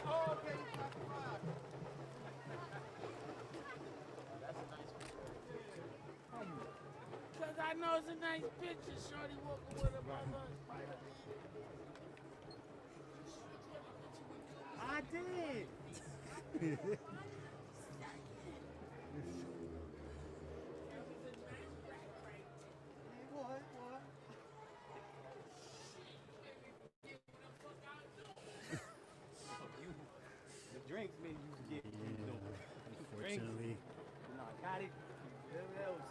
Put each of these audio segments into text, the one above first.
yeah. Oh, okay. You got the rock. That's a nice picture. Cause I know it's a nice picture, shorty walking with a mother spider. I did. What? You, the drinks made you forget what you doing. Unfortunately. Narcotic, whatever else.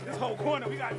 This whole corner, we got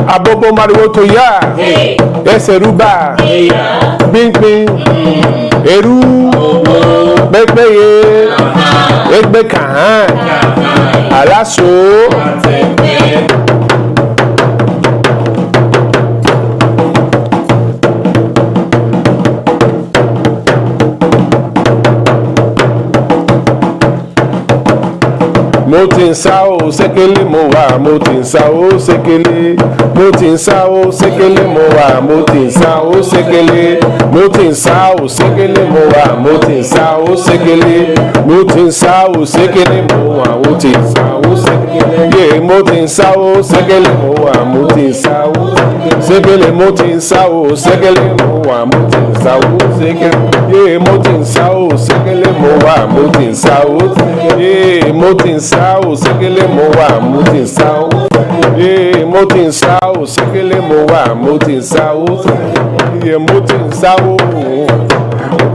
Abobo mariwo to ya. Ese ruba. Bínpín. Eru. Pépéye. Egbe kàn. Aláso. Mo ti ń sá o sékélé mo wà, mo ti ń sá o sékélé. Mo ti ń sá o sékélé mo wà, mo ti ń sá o sékélé. Mo ti ń sá o sékélé mo wà, mo ti ń sá o sékélé. Mo ti ń sá o sékélé mo wà, mo ti ń sá o sékélé. Yé mo ti ń sá o sékélé mo wà, mo ti ń sá o sékélé. Mo ti ń sá o sékélé mo wà, mo ti ń sá o sékélé. Yé mo ti ń sá o sékélé mo wà, mo ti ń sá o sékélé. Yé mo ti ń sá o sékélé mo wà, mo ti ń sá o. Yé mo ti ń sá o sékélé mo wà, mo ti ń sá o. Yé mo ti ń sá o. Mo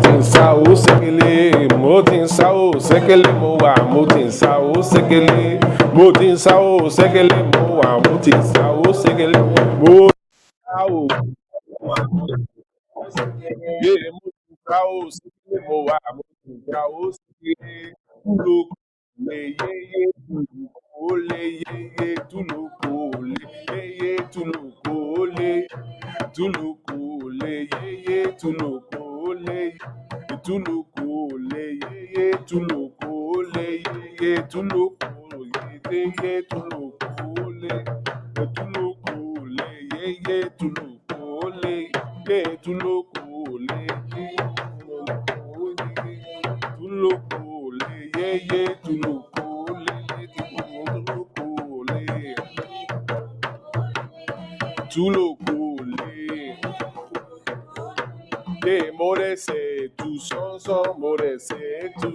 ti ń sá o sékélé. Mo ti ń sá o sékélé mo wà, mo ti ń sá o sékélé. Mo ti ń sá o sékélé mo wà, mo ti ń sá o sékélé. Mo sá o. Yé mo ti ń sá o sékélé mo wà, mo ti ń sá o sékélé. Tulukule yeye tulukule tulukule yeye tulukule yeye tulukule yeye tulukule tulukule yeye tulukule ye tulukule tulukule yeye tulukule tulukule ye morese tu son morese tu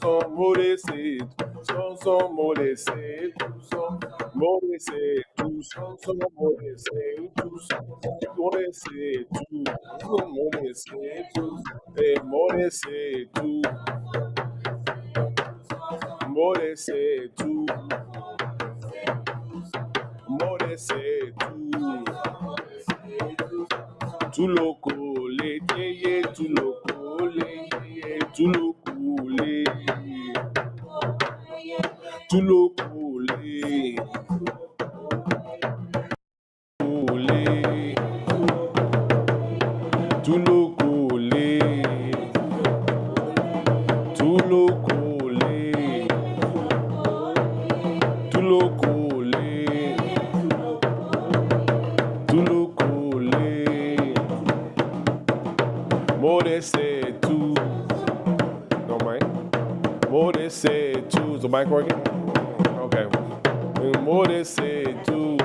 son morese tu son morese tu son morese tu son morese tu son morese tu morese tu morese tu morese tu se tu loco le ye tu loco le ye tu loco le tu loco le tu loco le tu loco le tu loco le tu loco le more se tu no mic more se tu is the mic working? Okay. More se tu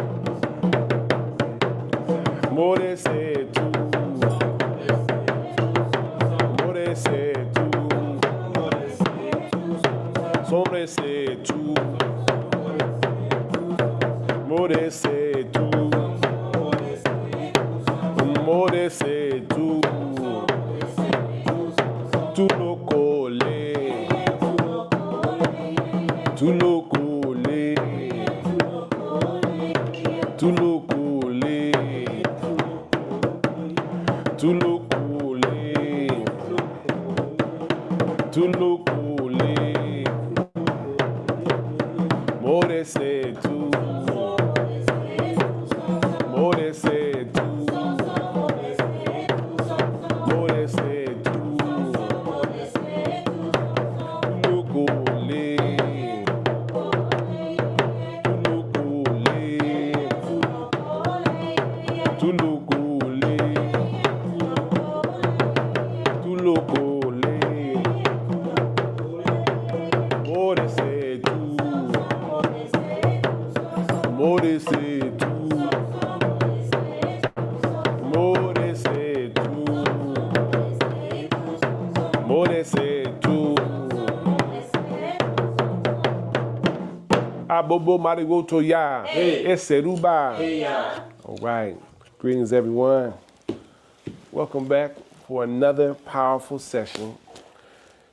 more se tu more se tu sobre se tu more se tu more se tu tu loco le tu loco le tu loco le tu loco le tu loco le more se tu more se tu more se tu tu loco le tu loco le tu loco le tu loco le more se tu more se tu more se tu more se tu abobo marigoto ya eseruba. All right, greetings everyone. Welcome back for another powerful session.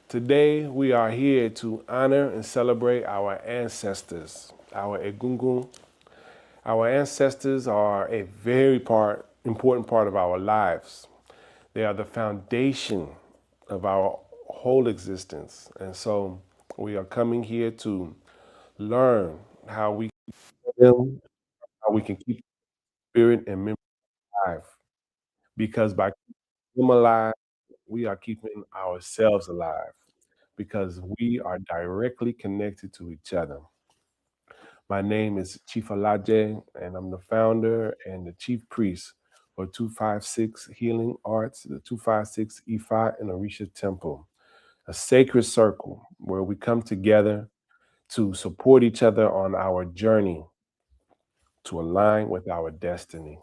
Today we are here to honor and celebrate our ancestors, our Egungun. Our ancestors are a very important part of our lives. They are the foundation of our whole existence. And so we are coming here to learn how we can keep spirit and memory alive. Because by keeping them alive, we are keeping ourselves alive. Because we are directly connected to each other. My name is Chief Alaje, and I'm the founder and the chief priest for 256 Healing Arts, the 256 Ifa and Orisha Temple, a sacred circle where we come together to support each other on our journey to align with our destiny.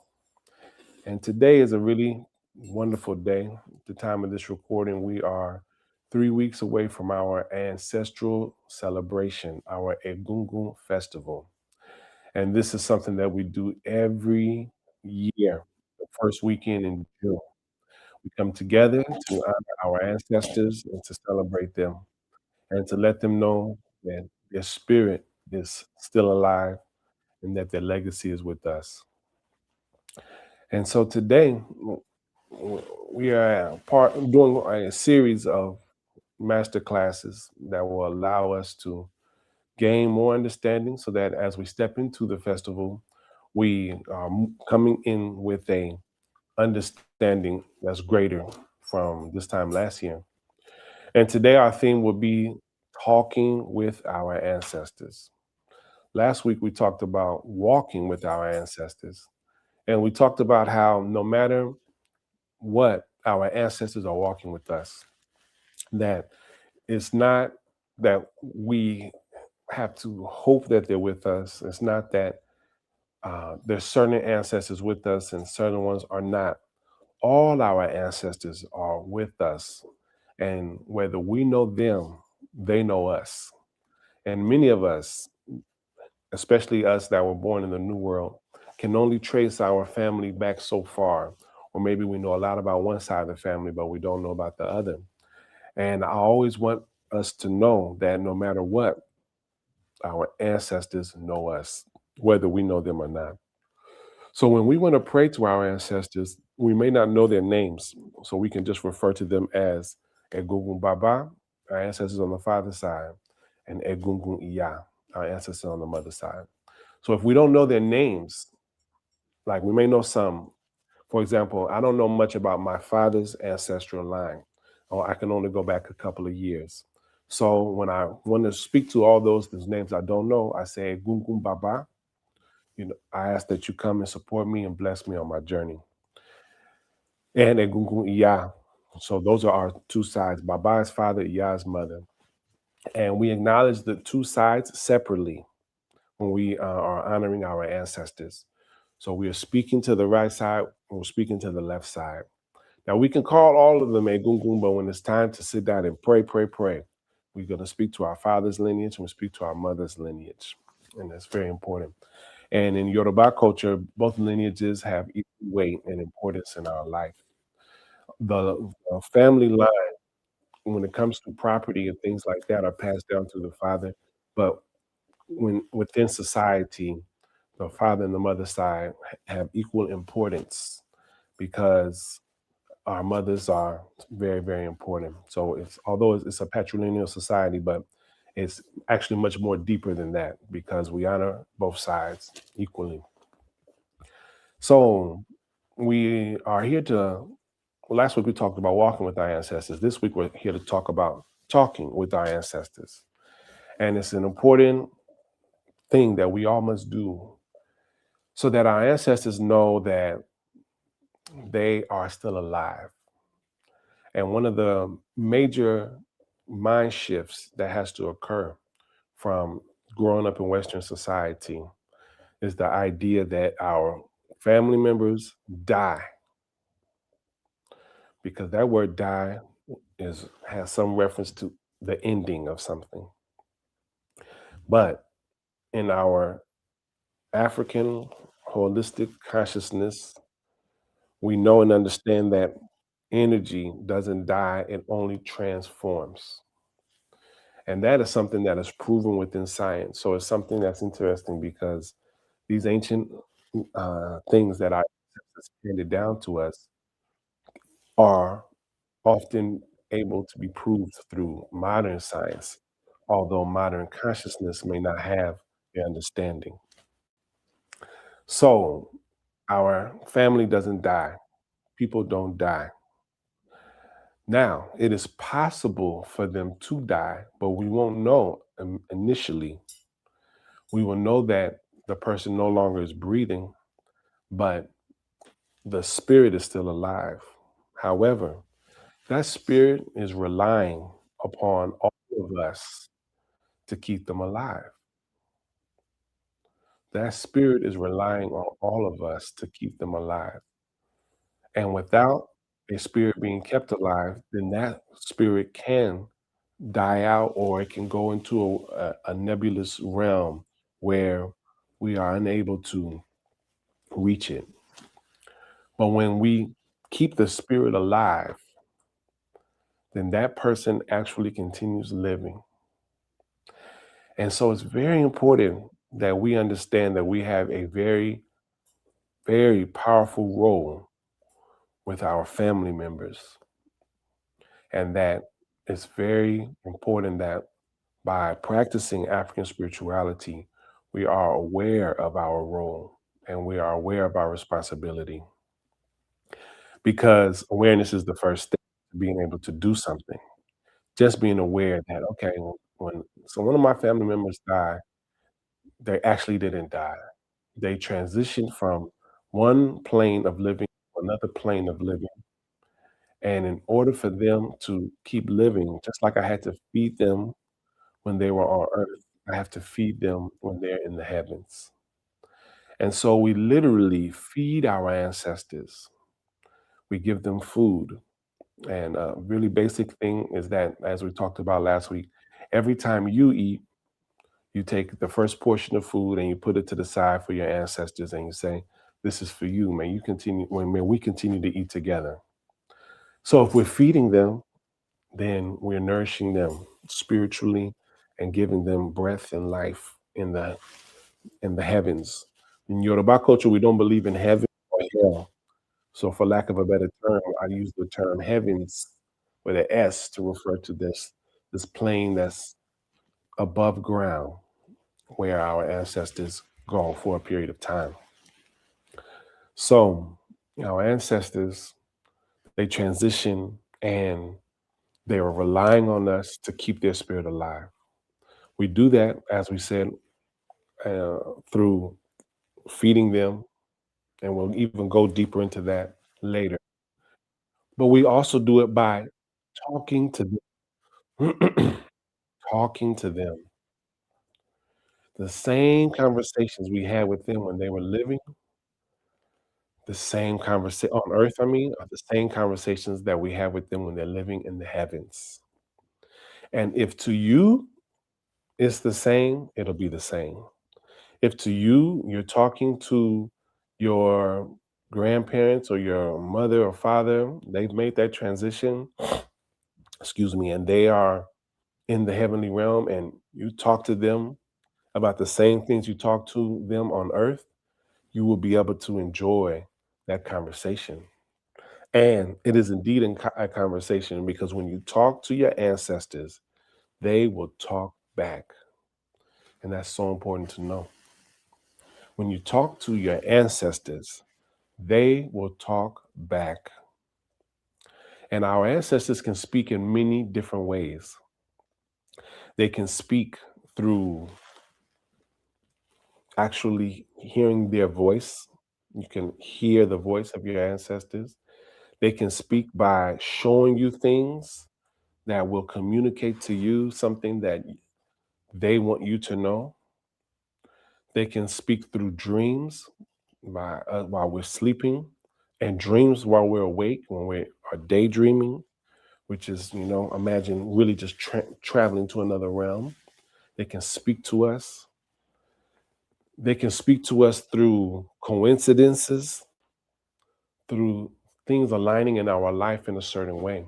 And today is a really wonderful day. At the time of this recording, we are 3 weeks away from our ancestral celebration, our Egungun Festival. And this is something that we do every year, the first weekend in June. We come together to honor our ancestors and to celebrate them and to let them know that their spirit is still alive and that their legacy is with us. And so today, we are doing a series of master classes that will allow us to gain more understanding so that as we step into the festival, we are coming in with a understanding that's greater from this time last year. And today our theme will be talking with our ancestors. Last week we talked about walking with our ancestors, and we talked about how no matter what, our ancestors are walking with us. That it's not that we have to hope that they're with us. It's not that there's certain ancestors with us and certain ones are not. All our ancestors are with us. And whether we know them, they know us. And many of us, especially us that were born in the New World, can only trace our family back so far. Or maybe we know a lot about one side of the family, but we don't know about the other. And I always want us to know that no matter what, our ancestors know us, whether we know them or not. So when we want to pray to our ancestors, we may not know their names, so we can just refer to them as Egungun Baba, our ancestors on the father's side, and Egungun Iya, our ancestors on the mother's side. So if we don't know their names, like we may know some. For example, I don't know much about my father's ancestral line, or I can only go back a couple of years. So when I want to speak to all those names I don't know, I say Egungun Baba. I ask that you come and support me and bless me on my journey. And Egungun Iya. So those are our two sides, Baba's father, Iya's mother. And we acknowledge the two sides separately when we are honoring our ancestors. So we are speaking to the right side, and we're speaking to the left side. Now we can call all of them Egungun, but when it's time to sit down and pray, we're going to speak to our father's lineage and we speak to our mother's lineage. And that's very important. And in Yoruba culture, both lineages have equal weight and importance in our life. The family line, when it comes to property and things like that, are passed down to the father. But when within society, the father and the mother side have equal importance because our mothers are very, very important. So although it's a patrilineal society, but it's actually much more deeper than that because we honor both sides equally. So we are here to, last week we talked about walking with our ancestors. This week we're here to talk about talking with our ancestors. And it's an important thing that we all must do so that our ancestors know that they are still alive. And one of the major mind shifts that has to occur from growing up in Western society is the idea that our family members die, because that word die has some reference to the ending of something. But in our African holistic consciousness, we know and understand that energy doesn't die, it only transforms. And that is something that is proven within science. So it's something that's interesting because these ancient things that our ancestors handed down to us are often able to be proved through modern science, although modern consciousness may not have the understanding. So our family doesn't die, people don't die. Now, it is possible for them to die, but we won't know initially. We will know that the person no longer is breathing, but the spirit is still alive. However, that spirit is relying upon all of us to keep them alive. That spirit is relying on all of us to keep them alive. And without a spirit being kept alive, then that spirit can die out or it can go into a nebulous realm where we are unable to reach it. But when we keep the spirit alive, then that person actually continues living. And so it's very important that we understand that we have a very, very powerful role with our family members. And that it's very important that by practicing African spirituality, we are aware of our role and we are aware of our responsibility, because awareness is the first step to being able to do something. Just being aware that, okay, when so one of my family members died, they actually didn't die. They transitioned from one plane of living to another plane of living. And in order for them to keep living, just like I had to feed them when they were on earth, I have to feed them when they're in the heavens. And so we literally feed our ancestors. We give them food. And a really basic thing is that, as we talked about last week, every time you eat, you take the first portion of food and you put it to the side for your ancestors and you say, this is for you. May we continue to eat together. So if we're feeding them, then we're nourishing them spiritually and giving them breath and life in the heavens. In Yoruba culture, we don't believe in heaven or hell. So, for lack of a better term, I use the term heavens with an S to refer to this plane that's above ground where our ancestors go for a period of time. So, our ancestors, they transition and they are relying on us to keep their spirit alive. We do that, as we said, through feeding them, and we'll even go deeper into that later. But we also do it by talking to them, talking to them. The same conversations we had with them when they were living, the same conversation on earth, I mean, are the same conversations that we have with them when they're living in the heavens. And if to you it's the same, it'll be the same. If to you, you're talking to your grandparents or your mother or father, they've made that transition, excuse me, and they are in the heavenly realm, and you talk to them about the same things you talk to them on earth, you will be able to enjoy that conversation. And it is indeed a conversation, because when you talk to your ancestors, they will talk back. And that's so important to know. When you talk to your ancestors, they will talk back. And our ancestors can speak in many different ways. They can speak through actually hearing their voice. You can hear the voice of your ancestors. They can speak by showing you things that will communicate to you something that they want you to know. They can speak through dreams by while we're sleeping, and dreams while we're awake when we are daydreaming, which is, imagine really just traveling to another realm. They can speak to us. They can speak to us through coincidences, through things aligning in our life in a certain way.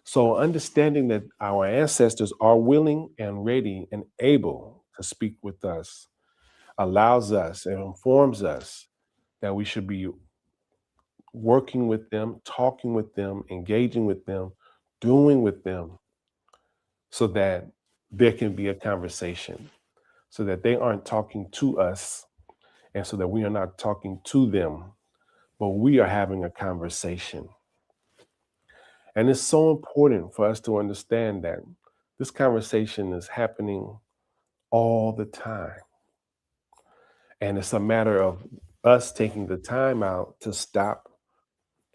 So, understanding that our ancestors are willing and ready and able to speak with us allows us and informs us that we should be working with them, talking with them, engaging with them, doing with them, so that there can be a conversation, so that they aren't talking to us, and so that we are not talking to them, but we are having a conversation. And it's so important for us to understand that this conversation is happening all the time. And it's a matter of us taking the time out to stop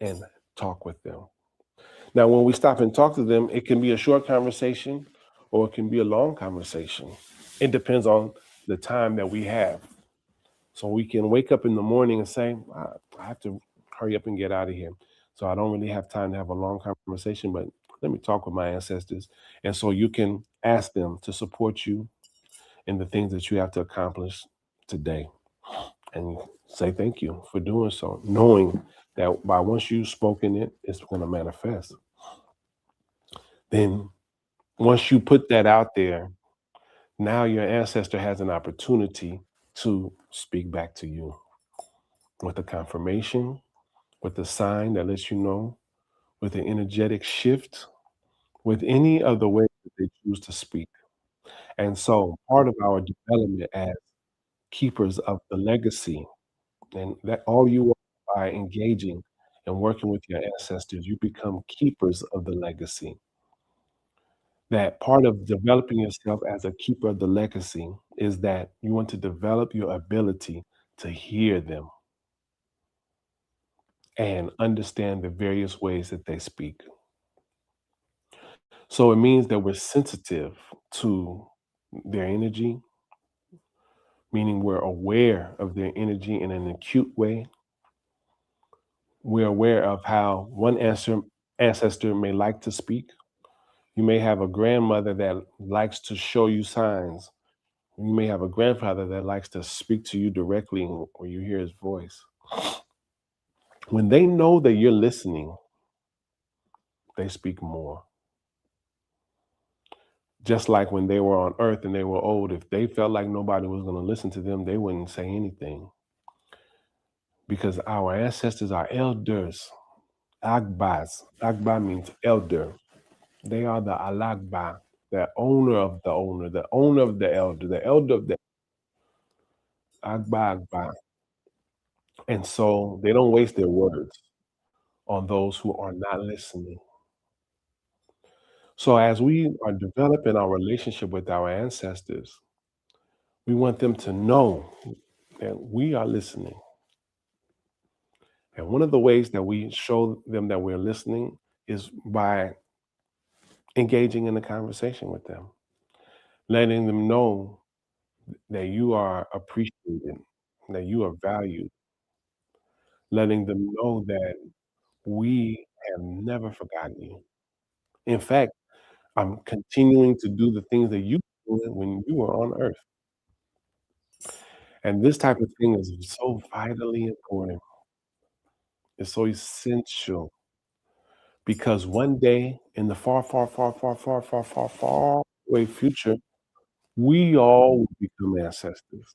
and talk with them. Now, when we stop and talk to them, it can be a short conversation or it can be a long conversation. It depends on the time that we have. So we can wake up in the morning and say, I have to hurry up and get out of here. So I don't really have time to have a long conversation, but let me talk with my ancestors. And so you can ask them to support you in the things that you have to accomplish today, and say thank you for doing so, knowing that by once you've spoken it, it's going to manifest. Then once you put that out there, now your ancestor has an opportunity to speak back to you with a confirmation, with a sign that lets you know, with an energetic shift, with any of the ways that they choose to speak. And so part of our development as keepers of the legacy, and that all you are by engaging and working with your ancestors, you become keepers of the legacy. That part of developing yourself as a keeper of the legacy is that you want to develop your ability to hear them and understand the various ways that they speak. So it means that we're sensitive to their energy, meaning we're aware of their energy in an acute way. We're aware of how one ancestor may like to speak. You may have a grandmother that likes to show you signs. You may have a grandfather that likes to speak to you directly when you hear his voice. When they know that you're listening, they speak more. Just like when they were on earth and they were old, if they felt like nobody was going to listen to them, they wouldn't say anything because our ancestors are elders. Agbas. Agba means elder. They are the Alagba, the owner of the elder of the Agba Agba. And so they don't waste their words on those who are not listening. So as we are developing our relationship with our ancestors, we want them to know that we are listening. And one of the ways that we show them that we're listening is by engaging in a conversation with them, letting them know that you are appreciated, that you are valued, letting them know that we have never forgotten you. In fact, I'm continuing to do the things that you were doing when you were on earth. And this type of thing is so vitally important. It's so essential because one day in the far, far, far, far, far, far, far, far away future, we all will become ancestors.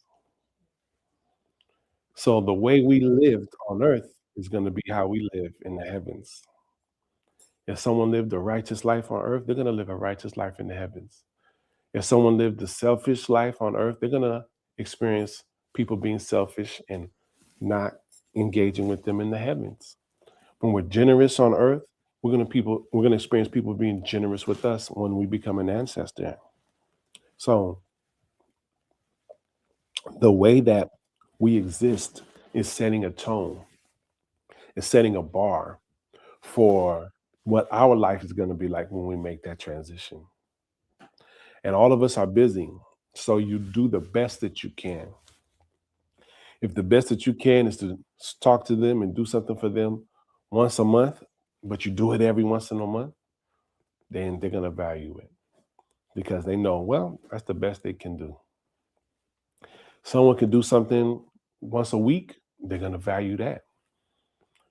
So the way we lived on earth is going to be how we live in the heavens. If someone lived a righteous life on earth, they're going to live a righteous life in the heavens. If someone lived a selfish life on earth, they're going to experience people being selfish and not engaging with them in the heavens. When we're generous on earth, we're going to experience people being generous with us when we become an ancestor. So the way that we exist is setting a tone, is setting a bar for what our life is going to be like when we make that transition. And all of us are busy. So you do the best that you can. If the best that you can is to talk to them and do something for them once a month, but you do it every once in a month, then they're going to value it because they know, well, that's the best they can do. Someone can do something once a week, they're going to value that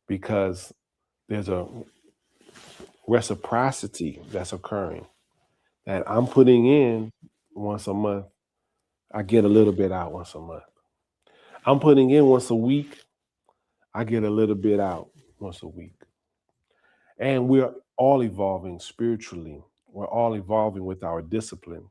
because there's a reciprocity that's occurring that I'm putting in once a month. I get a little bit out once a month. I'm putting in once a week. I get a little bit out once a week. And we're all evolving spiritually. We're all evolving with our discipline.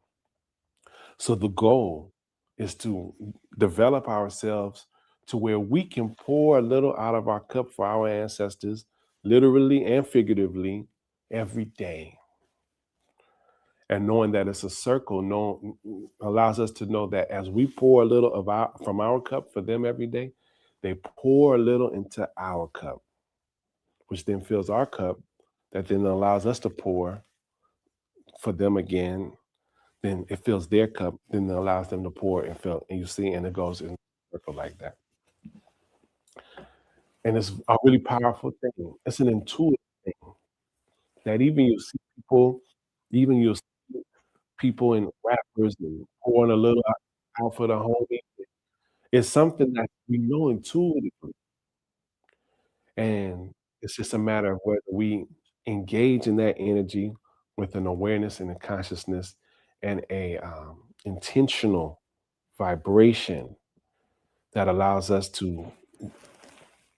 So the goal is to develop ourselves to where we can pour a little out of our cup for our ancestors, literally and figuratively, every day. And knowing that it's a circle, allows us to know that as we pour a little from our cup for them every day, they pour a little into our cup, which then fills our cup, that then allows us to pour for them again. Then it fills their cup, then it allows them to pour and fill. And you see, and it goes in a circle like that. And it's a really powerful thing. It's an intuitive thing that even you see people in rappers and pouring a little out for the homie. It's something that we know intuitively. And it's just a matter of whether we engage in that energy with an awareness and a consciousness and a intentional vibration that allows us to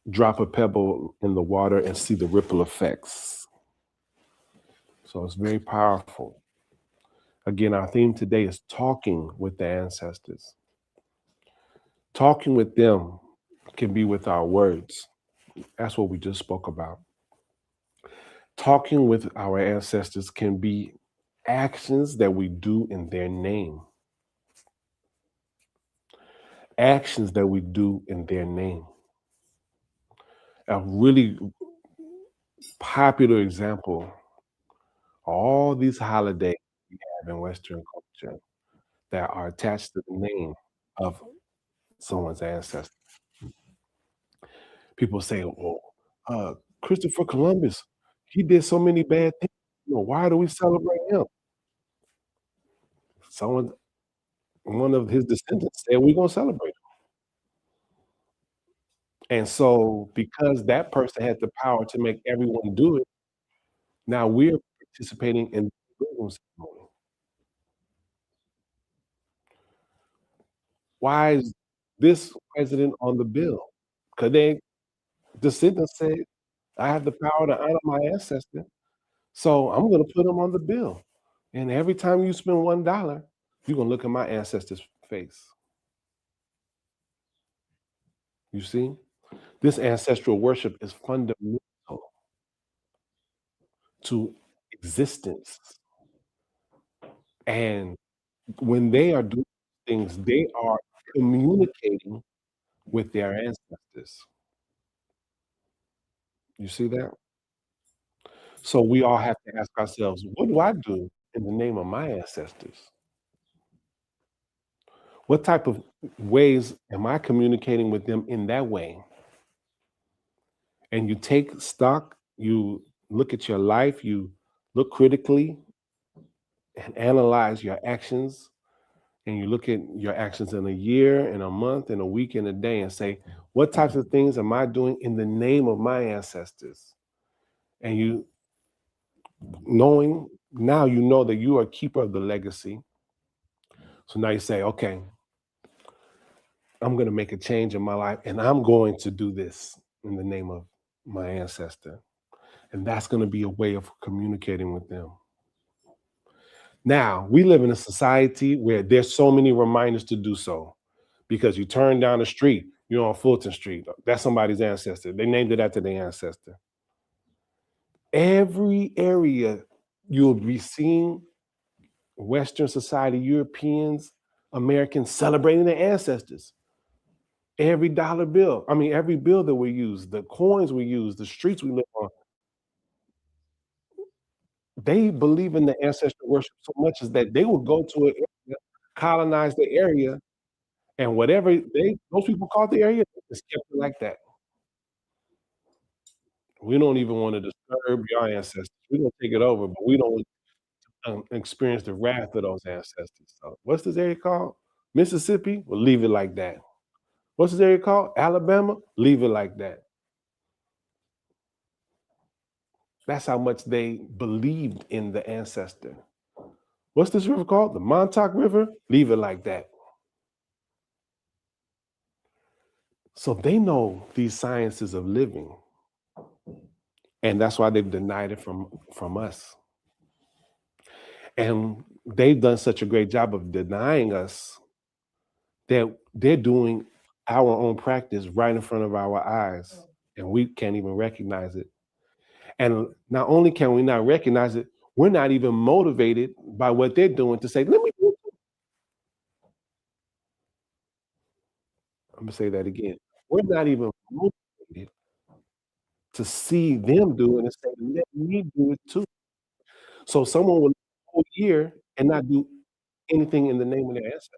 drop a pebble in the water and see the ripple effects. So it's very powerful. Again, our theme today is talking with the ancestors. Talking with them can be with our words. That's what we just spoke about. Talking with our ancestors can be actions that we do in their name. Actions that we do in their name. A really popular example, all these holidays we have in Western culture that are attached to the name of someone's ancestor. People say, well, Christopher Columbus, he did so many bad things. Why do we celebrate him? One of his descendants said, we're going to celebrate him. And so, because that person had the power to make everyone do it, now we're participating in the ceremony. Why is this president on the bill? Because they descendants said, I have the power to honor my ancestor, so I'm going to put him on the bill. And every time you spend $1, you're going to look at my ancestor's face. You see? This ancestral worship is fundamental to existence. And when they are doing things, they are communicating with their ancestors. You see that? So we all have to ask ourselves, what do I do in the name of my ancestors? What type of ways am I communicating with them in that way? And you take stock, you look at your life, you look critically and analyze your actions. And you look at your actions in a year, in a month, in a week, in a day, and say, what types of things am I doing in the name of my ancestors? And you knowing now you know that you are a keeper of the legacy. So now you say, okay, I'm going to make a change in my life and I'm going to do this in the name of my ancestor. And that's going to be a way of communicating with them. Now, we live in a society where there's so many reminders to do so. Because you turn down the street, you're on Fulton Street. That's somebody's ancestor. They named it after their ancestor. Every area you'll be seeing Western society, Europeans, Americans celebrating their ancestors. Every dollar bill, every bill that we use, the coins we use, the streets we live on, they believe in the ancestral worship so much is that they will go to an area, colonize the area, and whatever those people call the area, it's kept it like that. We don't even want to disturb your ancestors. We don't take it over, but we don't experience the wrath of those ancestors. So what's this area called? Mississippi? We'll leave it like that. What's this area called? Alabama? Leave it like that. That's how much they believed in the ancestor. What's this river called? The Montauk River? Leave it like that. So they know these sciences of living. And that's why they've denied it from us. And they've done such a great job of denying us that they're doing our own practice right in front of our eyes, and we can't even recognize it. And not only can we not recognize it, we're not even motivated by what they're doing to say, let me do it. I'm gonna say that again. We're not even motivated to see them do it and say, let me do it too. So someone will live a whole year and not do anything in the name of their ancestor.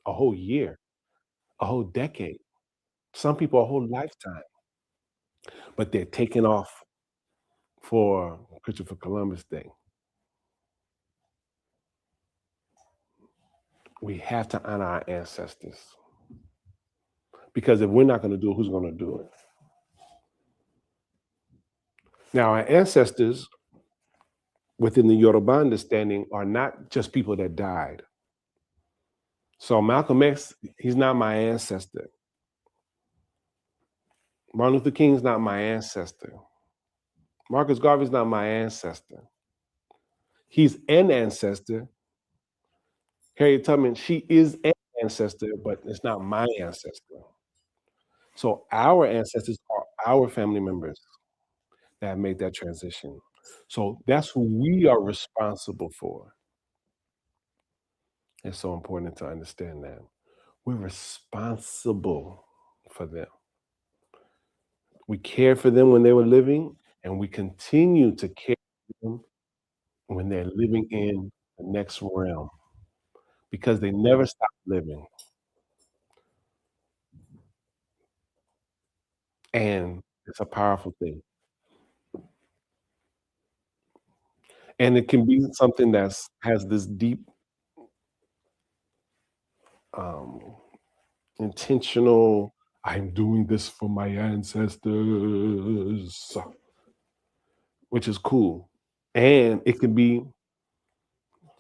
A whole year, a whole decade, some people a whole lifetime, but they're taking off for Christopher Columbus Day. We have to honor our ancestors. Because if we're not going to do it, who's going to do it? Now, our ancestors within the Yoruba understanding are not just people that died. So Malcolm X, he's not my ancestor. Martin Luther King's not my ancestor. Marcus Garvey's not my ancestor. He's an ancestor. Harriet Tubman, she is an ancestor, but it's not my ancestor. So our ancestors are our family members that made that transition. So that's who we are responsible for. It's so important to understand that. We're responsible for them. We cared for them when they were living, and we continue to care for them when they're living in the next realm because they never stop living. And it's a powerful thing. And it can be something that's has this deep um, intentional, I'm doing this for my ancestors, which is cool. And it can be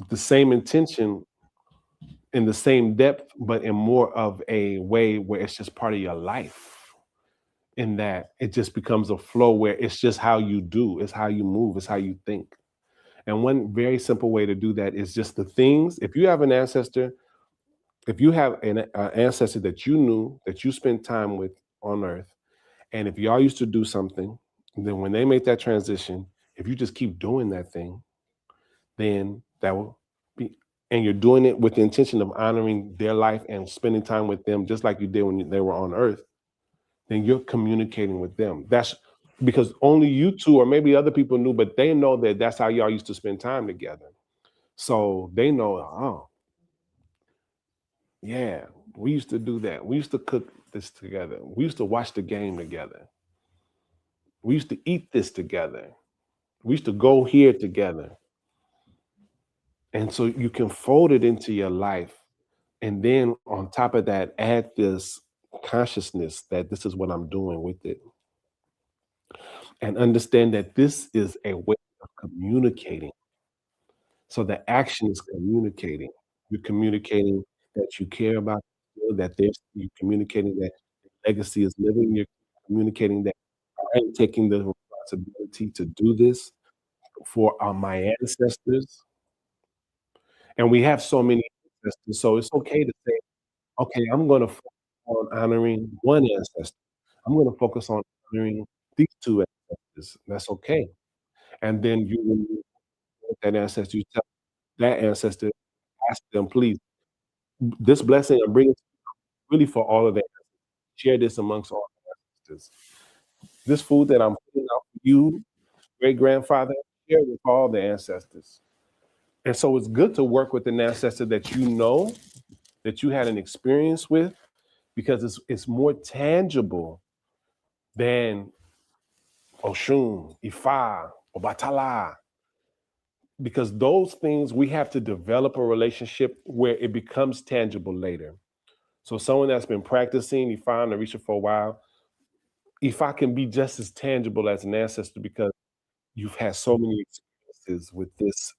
the same intention in the same depth, but in more of a way where it's just part of your life. In that it just becomes a flow where it's just how you do, it's how you move, it's how you think. And one very simple way to do that is just the things. If you have an ancestor, if you have an ancestor that you knew, that you spent time with on earth, and if y'all used to do something, then when they make that transition, if you just keep doing that thing, then that will be, and you're doing it with the intention of honoring their life and spending time with them just like you did when they were on earth, then you're communicating with them. That's because only you two, or maybe other people knew, but they know that that's how y'all used to spend time together. So they know, oh, yeah, we used to do that. We used to cook this together. We used to watch the game together. We used to eat this together. We used to go here together. And so you can fold it into your life. And then on top of that, add this consciousness that this is what I'm doing with it. And understand that this is a way of communicating. So the action is communicating. You're communicating that you care about people, that there's you're communicating that legacy is living. You're communicating that I am taking the responsibility to do this for my ancestors. And we have so many ancestors, so it's okay to say, okay, I'm going to focus on honoring one ancestor. I'm going to focus on honoring these two ancestors. That's okay. And then you, when you with that ancestor, you tell that ancestor, ask them, please, this blessing I'm bringing really for all of them. Share this amongst all the ancestors. This food that I'm putting out for you, great grandfather, share with all the ancestors. And so it's good to work with an ancestor that you know, that you had an experience with, because it's more tangible than Oshun, Ifa, Obatala, because those things we have to develop a relationship where it becomes tangible later. So someone that's been practicing Ifa and Orisha for a while, Ifa can be just as tangible as an ancestor because you've had so many experiences with this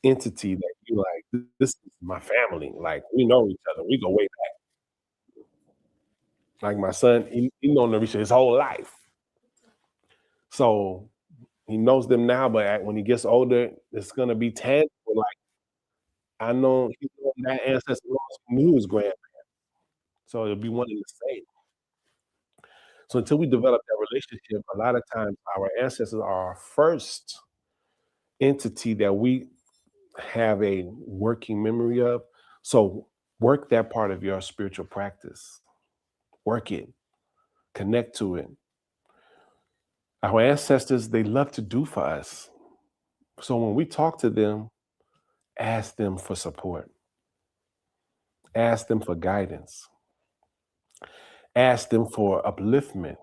entity that you like, this is my family. Like we know each other. We go way back. Like my son, he known Orisha his whole life. So he knows them now, but when he gets older, it's gonna be tangible. Like I know he know that ancestor knew his grandparents, so it'll be one and the same. So until we develop that relationship, a lot of times our ancestors are our first entity that we have a working memory of. So work that part of your spiritual practice. Work it, connect to it. Our ancestors, they love to do for us. So when we talk to them, ask them for support, ask them for guidance, ask them for upliftment,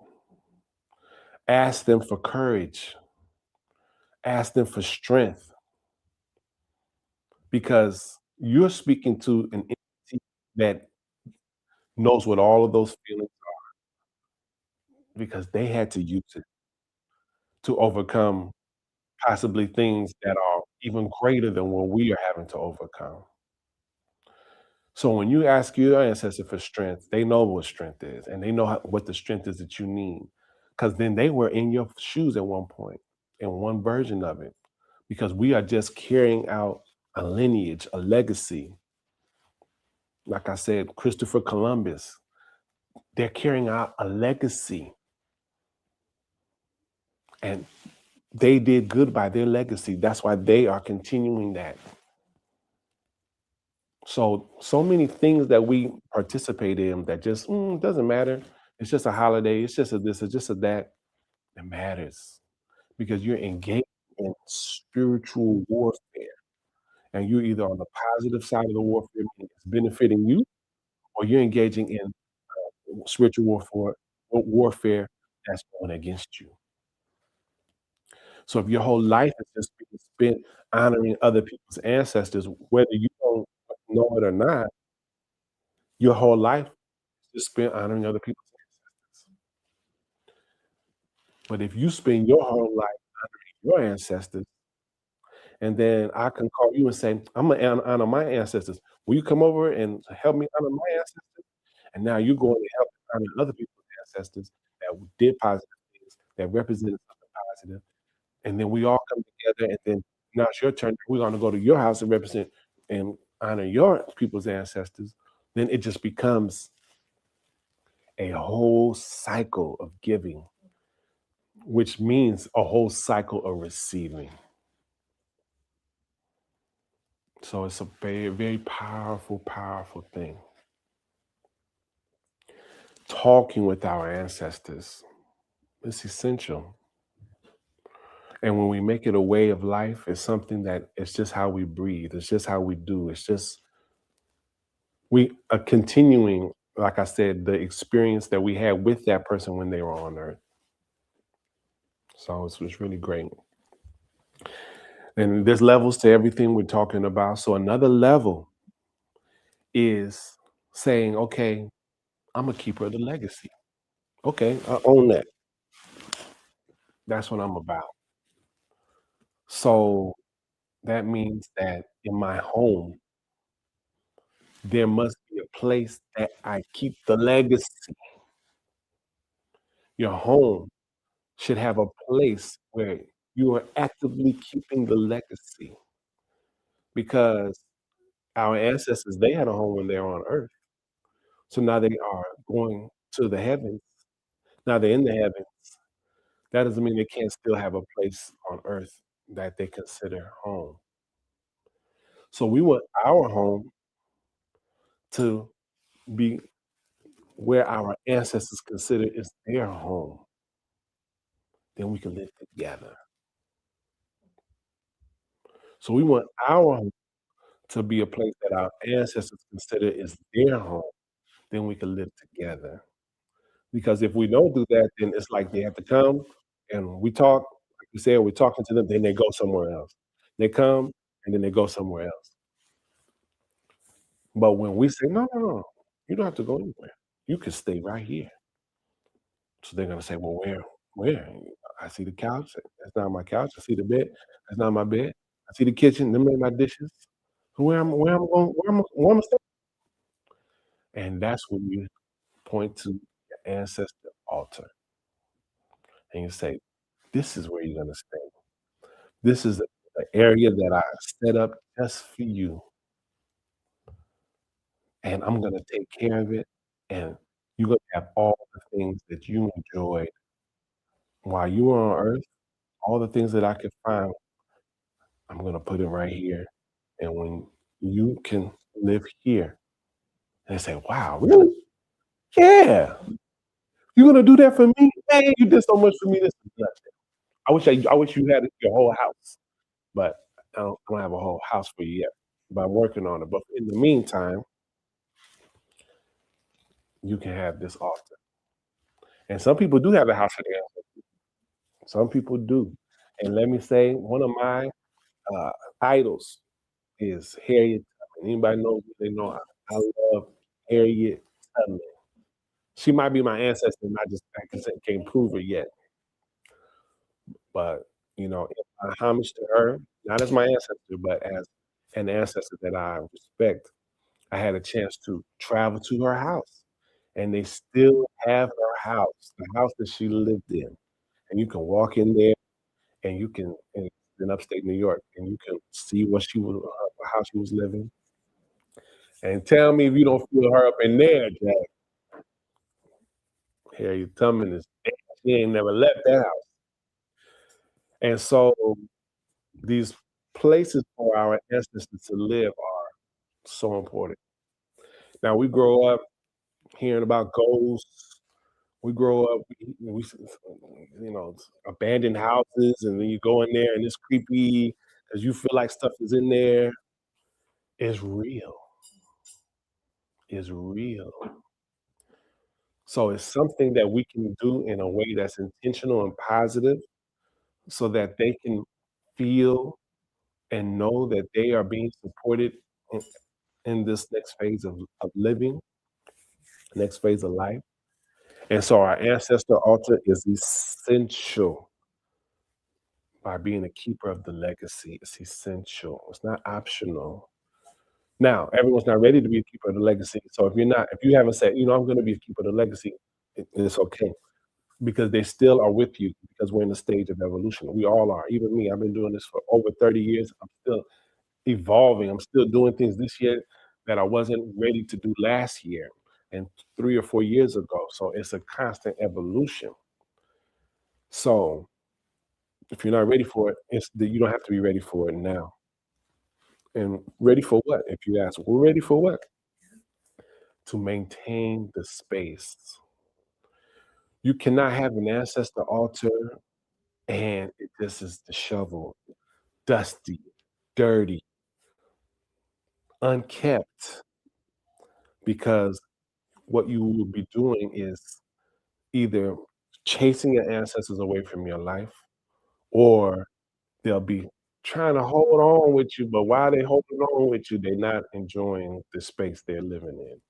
ask them for courage, ask them for strength, because you're speaking to an entity that knows what all of those feelings are, because they had to use it to overcome possibly things that are even greater than what we are having to overcome. So when you ask your ancestor for strength, they know what strength is, and they know what the strength is that you need, because then they were in your shoes at one point, in one version of it, because we are just carrying out a lineage, a legacy. Like I said, Christopher Columbus, they're carrying out a legacy, and they did good by their legacy. That's why they are continuing that. So many things that we participate in that just doesn't matter. It's just a holiday. It's just a this. It's just a that. It matters because you're engaged in spiritual warfare, and you're either on the positive side of the warfare, meaning it's benefiting you, or you're engaging in spiritual warfare that's going against you. So if your whole life is just being spent honoring other people's ancestors, whether you don't know it or not, your whole life is spent honoring other people's ancestors. But if you spend your whole life honoring your ancestors And then I can call you and say, I'm going to honor my ancestors. Will you come over and help me honor my ancestors? And now you're going to help honor other people's ancestors that did positive things, that represented something positive. And then we all come together, and then now it's your turn. We're going to go to your house and represent and honor your people's ancestors. Then it just becomes a whole cycle of giving, which means a whole cycle of receiving. So it's a very, very powerful, powerful thing. Talking with our ancestors is essential. And when we make it a way of life, it's something that it's just how we breathe. It's just how we do. It's just we are continuing, like I said, the experience that we had with that person when they were on earth. So it's really great. And there's levels to everything we're talking about. So another level is saying, okay, I'm a keeper of the legacy. Okay, I own that. That's what I'm about. So that means that in my home, there must be a place that I keep the legacy. Your home should have a place where you are actively keeping the legacy because our ancestors, they had a home when they were on earth. So now they are going to the heavens. Now they're in the heavens. That doesn't mean they can't still have a place on earth that they consider home. So we want our home to be where our ancestors consider is their home. Then we can live together. So we want our home to be a place that our ancestors consider is their home. Then we can live together. Because if we don't do that, then it's like they have to come and we talk, like you said, we're talking to them, then they go somewhere else. They come and then they go somewhere else. But when we say, no, no, no, you don't have to go anywhere. You can stay right here. So they're gonna say, well, where? I see the couch. That's not my couch. I see the bed. That's not my bed. I see the kitchen. Them ain't my dishes. So where am I staying? And that's when you point to your ancestor altar and you say, this is where you're gonna stay. This is the area that I set up just for you, and I'm gonna take care of it, and you're gonna have all the things that you enjoyed while you were on earth, all the things that I could find, I'm gonna put it right here, and when you can live here, and they say, "Wow, really? Yeah, you gonna do that for me? Man, you did so much for me, this is nothing. I wish you had your whole house, but I don't have a whole house for you yet, but I'm working on it, but in the meantime, you can have this altar." And some people do have a house for their ancestors. Some people do. And let me say, one of my uh, idols is Harriet Tubman. Anybody know who they know? I love Harriet Tubman. She might be my ancestor, and I can't prove it yet. But in my homage to her, not as my ancestor, but as an ancestor that I respect, I had a chance to travel to her house, and they still have her house, the house that she lived in. And you can walk in there and you can in upstate New York, and you can see what she was how she was living. And tell me if you don't feel her up in there, Jack. Harriet Tubman is there. She ain't never left that house. And so these places for our ancestors to live are so important. Now we grow up hearing about ghosts. We grow up, abandoned houses, and then you go in there and it's creepy because you feel like stuff is in there. It's real. It's real. So it's something that we can do in a way that's intentional and positive so that they can feel and know that they are being supported in, in this next phase of living, next phase of life. And so our ancestor altar is essential by being a keeper of the legacy. It's essential. It's not optional. Now, everyone's not ready to be a keeper of the legacy. So if you haven't said, I'm going to be a keeper of the legacy, it's okay because they still are with you because we're in a stage of evolution. We all are. Even me, I've been doing this for over 30 years. I'm still evolving. I'm still doing things this year that I wasn't ready to do last year and 3 or 4 years ago. So it's a constant evolution. So if you're not ready for it, you don't have to be ready for it now. And ready for what? If you ask, we're ready for what? To maintain the space. You cannot have an ancestor altar and it just is disheveled, dusty, dirty, unkept, because what you will be doing is either chasing your ancestors away from your life, or they'll be trying to hold on with you, but while they're holding on with you, they're not enjoying the space they're living in.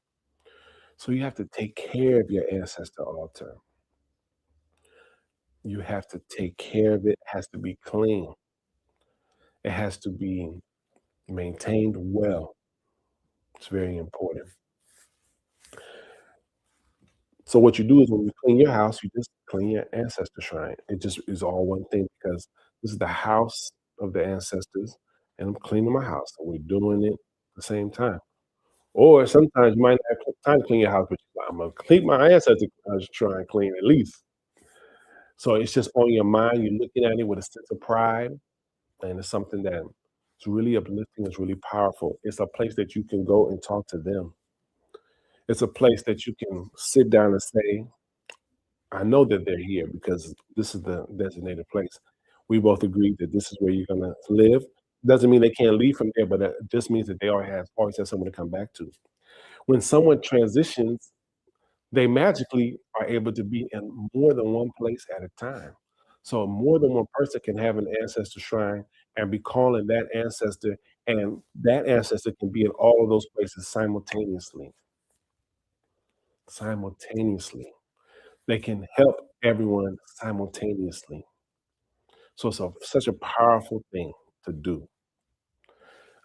So you have to take care of your ancestor altar. You have to take care of it. It has to be clean. It has to be maintained well. It's very important. So what you do is when you clean your house, you just clean your ancestor shrine. It just is all one thing because this is the house of the ancestors, and I'm cleaning my house, and we're doing it at the same time. Or sometimes you might not have time to clean your house, but you're like, I'm gonna clean my ancestor shrine clean at least. So it's just on your mind. You're looking at it with a sense of pride, and it's something that it's really uplifting. It's really powerful. It's a place that you can go and talk to them. It's a place that you can sit down and say, I know that they're here because this is the designated place. We both agreed that this is where you're gonna live. Doesn't mean they can't leave from there, but it just means that they always have someone to come back to. When someone transitions, they magically are able to be in more than one place at a time. So more than one person can have an ancestor shrine and be calling that ancestor, and that ancestor can be in all of those places simultaneously. Simultaneously. They can help everyone simultaneously. So it's such a powerful thing to do.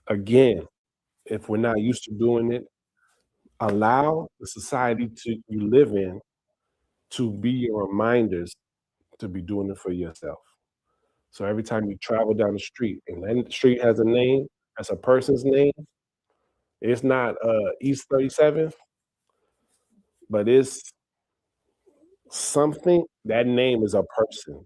Again, if we're not used to doing it, allow the society to you live in to be your reminders to be doing it for yourself. So every time you travel down the street and that street has a name, that's a person's name, it's not East 37th, but it's something, that name is a person.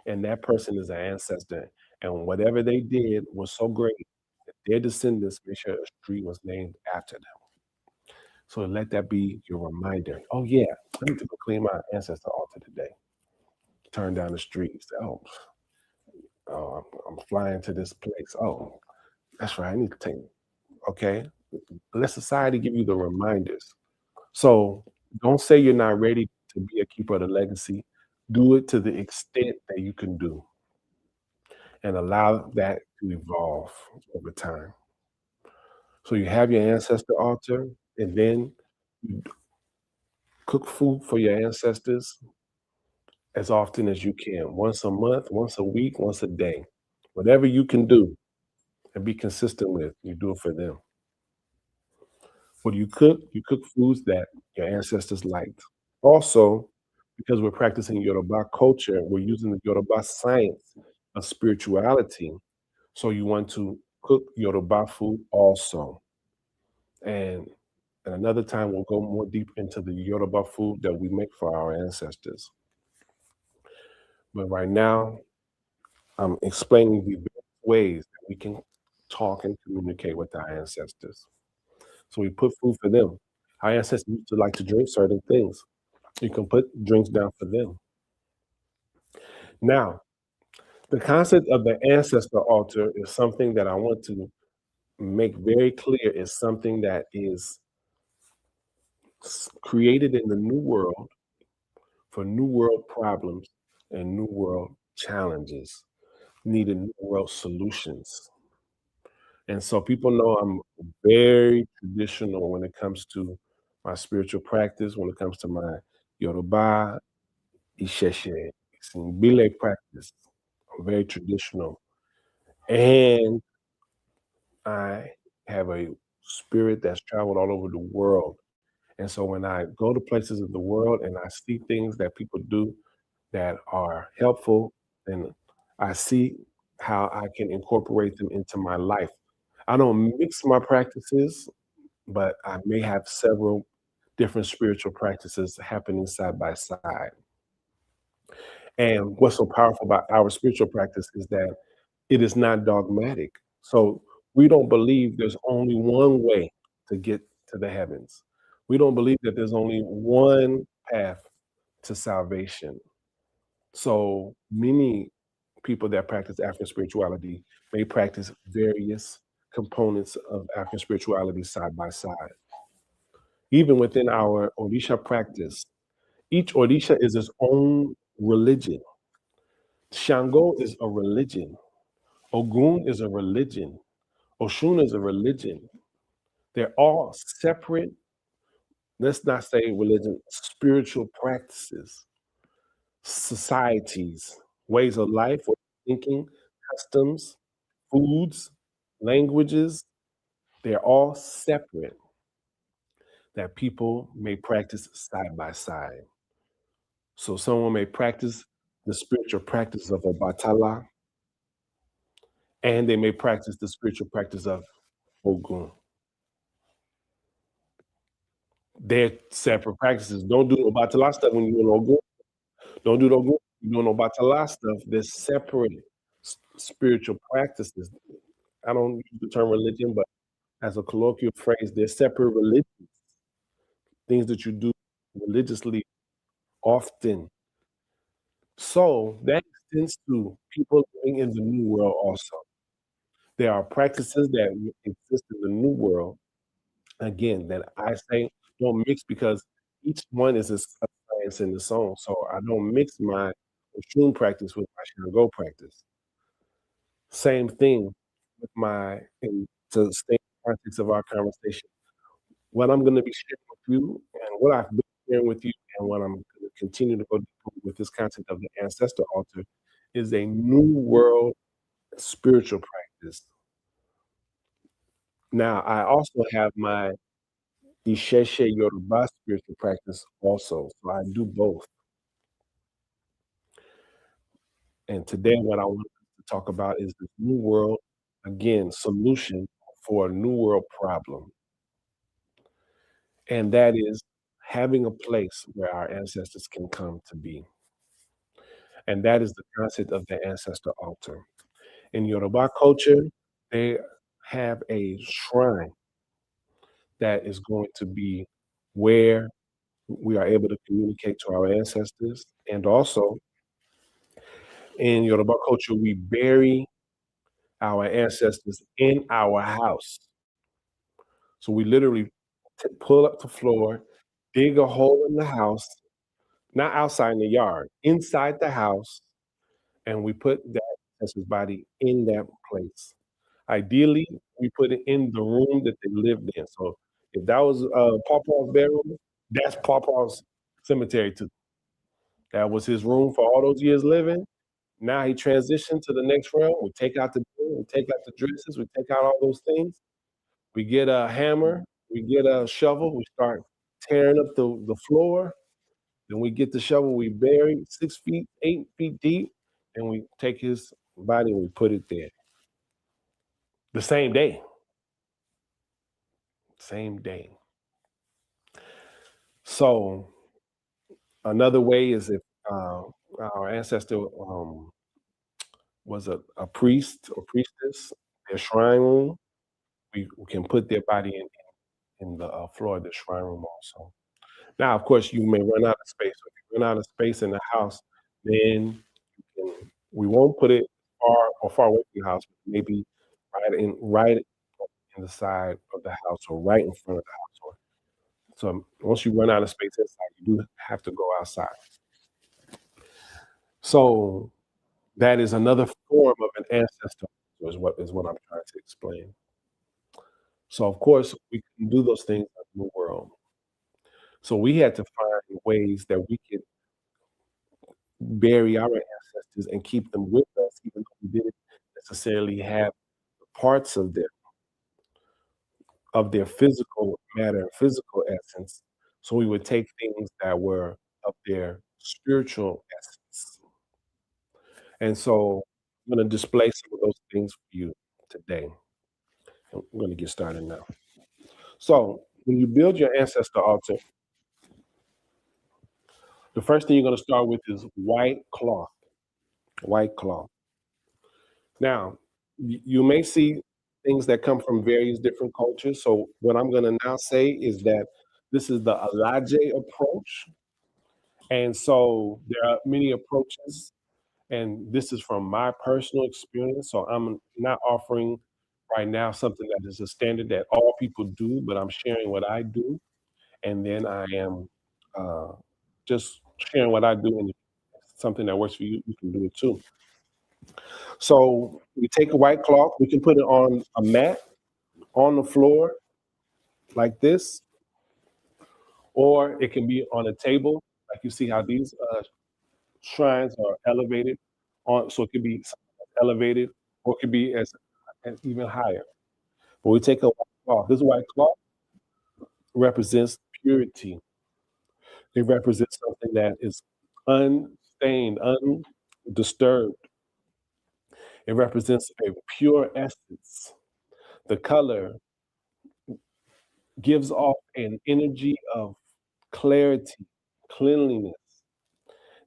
And that person is an ancestor. And whatever they did was so great that their descendants made sure a street was named after them. So let that be your reminder. Oh yeah, I need to go clean my ancestor altar today. Turn down the street. Say, I'm flying to this place. Oh, that's right. I need to take. Okay, let society give you the reminders. So don't say you're not ready to be a keeper of the legacy. Do it to the extent that you can do, and allow that to evolve over time. So you have your ancestor altar, and then you cook food for your ancestors as often as you can, once a month, once a week, once a day. Whatever you can do and be consistent with, you do it for them. What do you cook? You cook foods that your ancestors liked. Also, because we're practicing Yoruba culture, we're using the Yoruba science of spirituality. So you want to cook Yoruba food also. And and another time we'll go more deep into the Yoruba food that we make for our ancestors. But right now, I'm explaining the various ways that we can talk and communicate with our ancestors. So we put food for them. Our ancestors used to like to drink certain things. You can put drinks down for them. Now, the concept of the ancestor altar is something that I want to make very clear is something that is created in the new world for new world problems and new world challenges, needed new world solutions. And so people know I'm very traditional when it comes to my spiritual practice, when it comes to my Yoruba, Isheshe, Isimbile practice. very traditional, and I have a spirit that's traveled all over the world. And so when I go to places of the world and I see things that people do that are helpful, and I see how I can incorporate them into my life. I don't mix my practices, but I may have several different spiritual practices happening side by side. And what's so powerful about our spiritual practice is that it is not dogmatic. So we don't believe there's only one way to get to the heavens. We don't believe that there's only one path to salvation. So many people that practice African spirituality may practice various components of African spirituality side by side. Even within our Odisha practice, each Odisha is its own religion. Shango is a religion. Ogun is a religion. Oshun is a religion. They're all separate, let's not say religion, spiritual practices, societies, ways of life, ways of thinking, customs, foods, languages. They're all separate that people may practice side by side. So someone may practice the spiritual practice of Obatala, and they may practice the spiritual practice of Ogun. They're separate practices. Don't do Obatala stuff when you're in Ogun. Don't do Ogun. You're doing Obatala stuff. They're separate spiritual practices. I don't use the term religion, but as a colloquial phrase, they're separate religions, things that you do religiously often. So that extends to people living in the new world also. There are practices that exist in the new world, again, that I say don't mix because each one is a science in its own. So I don't mix my Oshun practice with my Shango practice. Same thing with my, and to stay in the context of our conversation, what I'm going to be sharing with you and what I've been sharing with you and what I'm going to continue to go deeper with this concept of the ancestor altar is a new world spiritual practice. Now, I also have my Isheshe Yoruba spiritual practice also. So I do both. And today, what I want to talk about is this new world, again, solution for a new world problem. And that is having a place where our ancestors can come to be. And that is the concept of the ancestor altar. In Yoruba culture, they have a shrine that is going to be where we are able to communicate to our ancestors. And also, in Yoruba culture, we bury our ancestors in our house. So we literally pull up the floor, dig a hole in the house, not outside in the yard, inside the house, and we put that ancestor's body in that place. Ideally, we put it in the room that they lived in. So if that was Pawpaw's bedroom, that's Pawpaw's cemetery too. That was his room for all those years living. Now he transitioned to the next realm. We take out the bed, we take out the dresses, we take out all those things. We get a hammer, we get a shovel, we start tearing up the floor. Then we get the shovel, we bury 6 feet, 8 feet deep, and we take his body and we put it there. The same day. Same day. So another way is if our ancestor was a priest or priestess, their shrine room, we can put their body in the floor of the shrine room also. Now, of course, you may run out of space. If you run out of space in the house, then we won't put it far away from the house, but maybe right in the side of the house or right in front of the house. So once you run out of space inside, you do have to go outside. So that is another form of an ancestor, is what I'm trying to explain. So of course we can do those things in the world. So we had to find ways that we could bury our ancestors ancestors and keep them with us, even though we didn't necessarily have parts of their physical matter, physical essence. So we would take things that were of their spiritual essence. And so I'm going to display some of those things for you today. I'm going to get started now. So when you build your ancestor altar, the first thing you're going to start with is white cloth. White cloth. Now, you may see things that come from various different cultures. So what I'm going to now say is that this is the Alaje approach. And so there are many approaches, and this is from my personal experience. So I'm not offering right now something that is a standard that all people do, but I'm sharing what I do. And then I am uh, just sharing what I do. And if it's something that works for you, you can do it too. So we take a white cloth, we can put it on a mat on the floor like this, or it can be on a table, like you see how these shrines are elevated on. So it could be elevated, or it could be as and even higher. But we take a white cloth. This white cloth represents purity. It represents something that is unstained, undisturbed. It represents a pure essence. The color gives off an energy of clarity, cleanliness.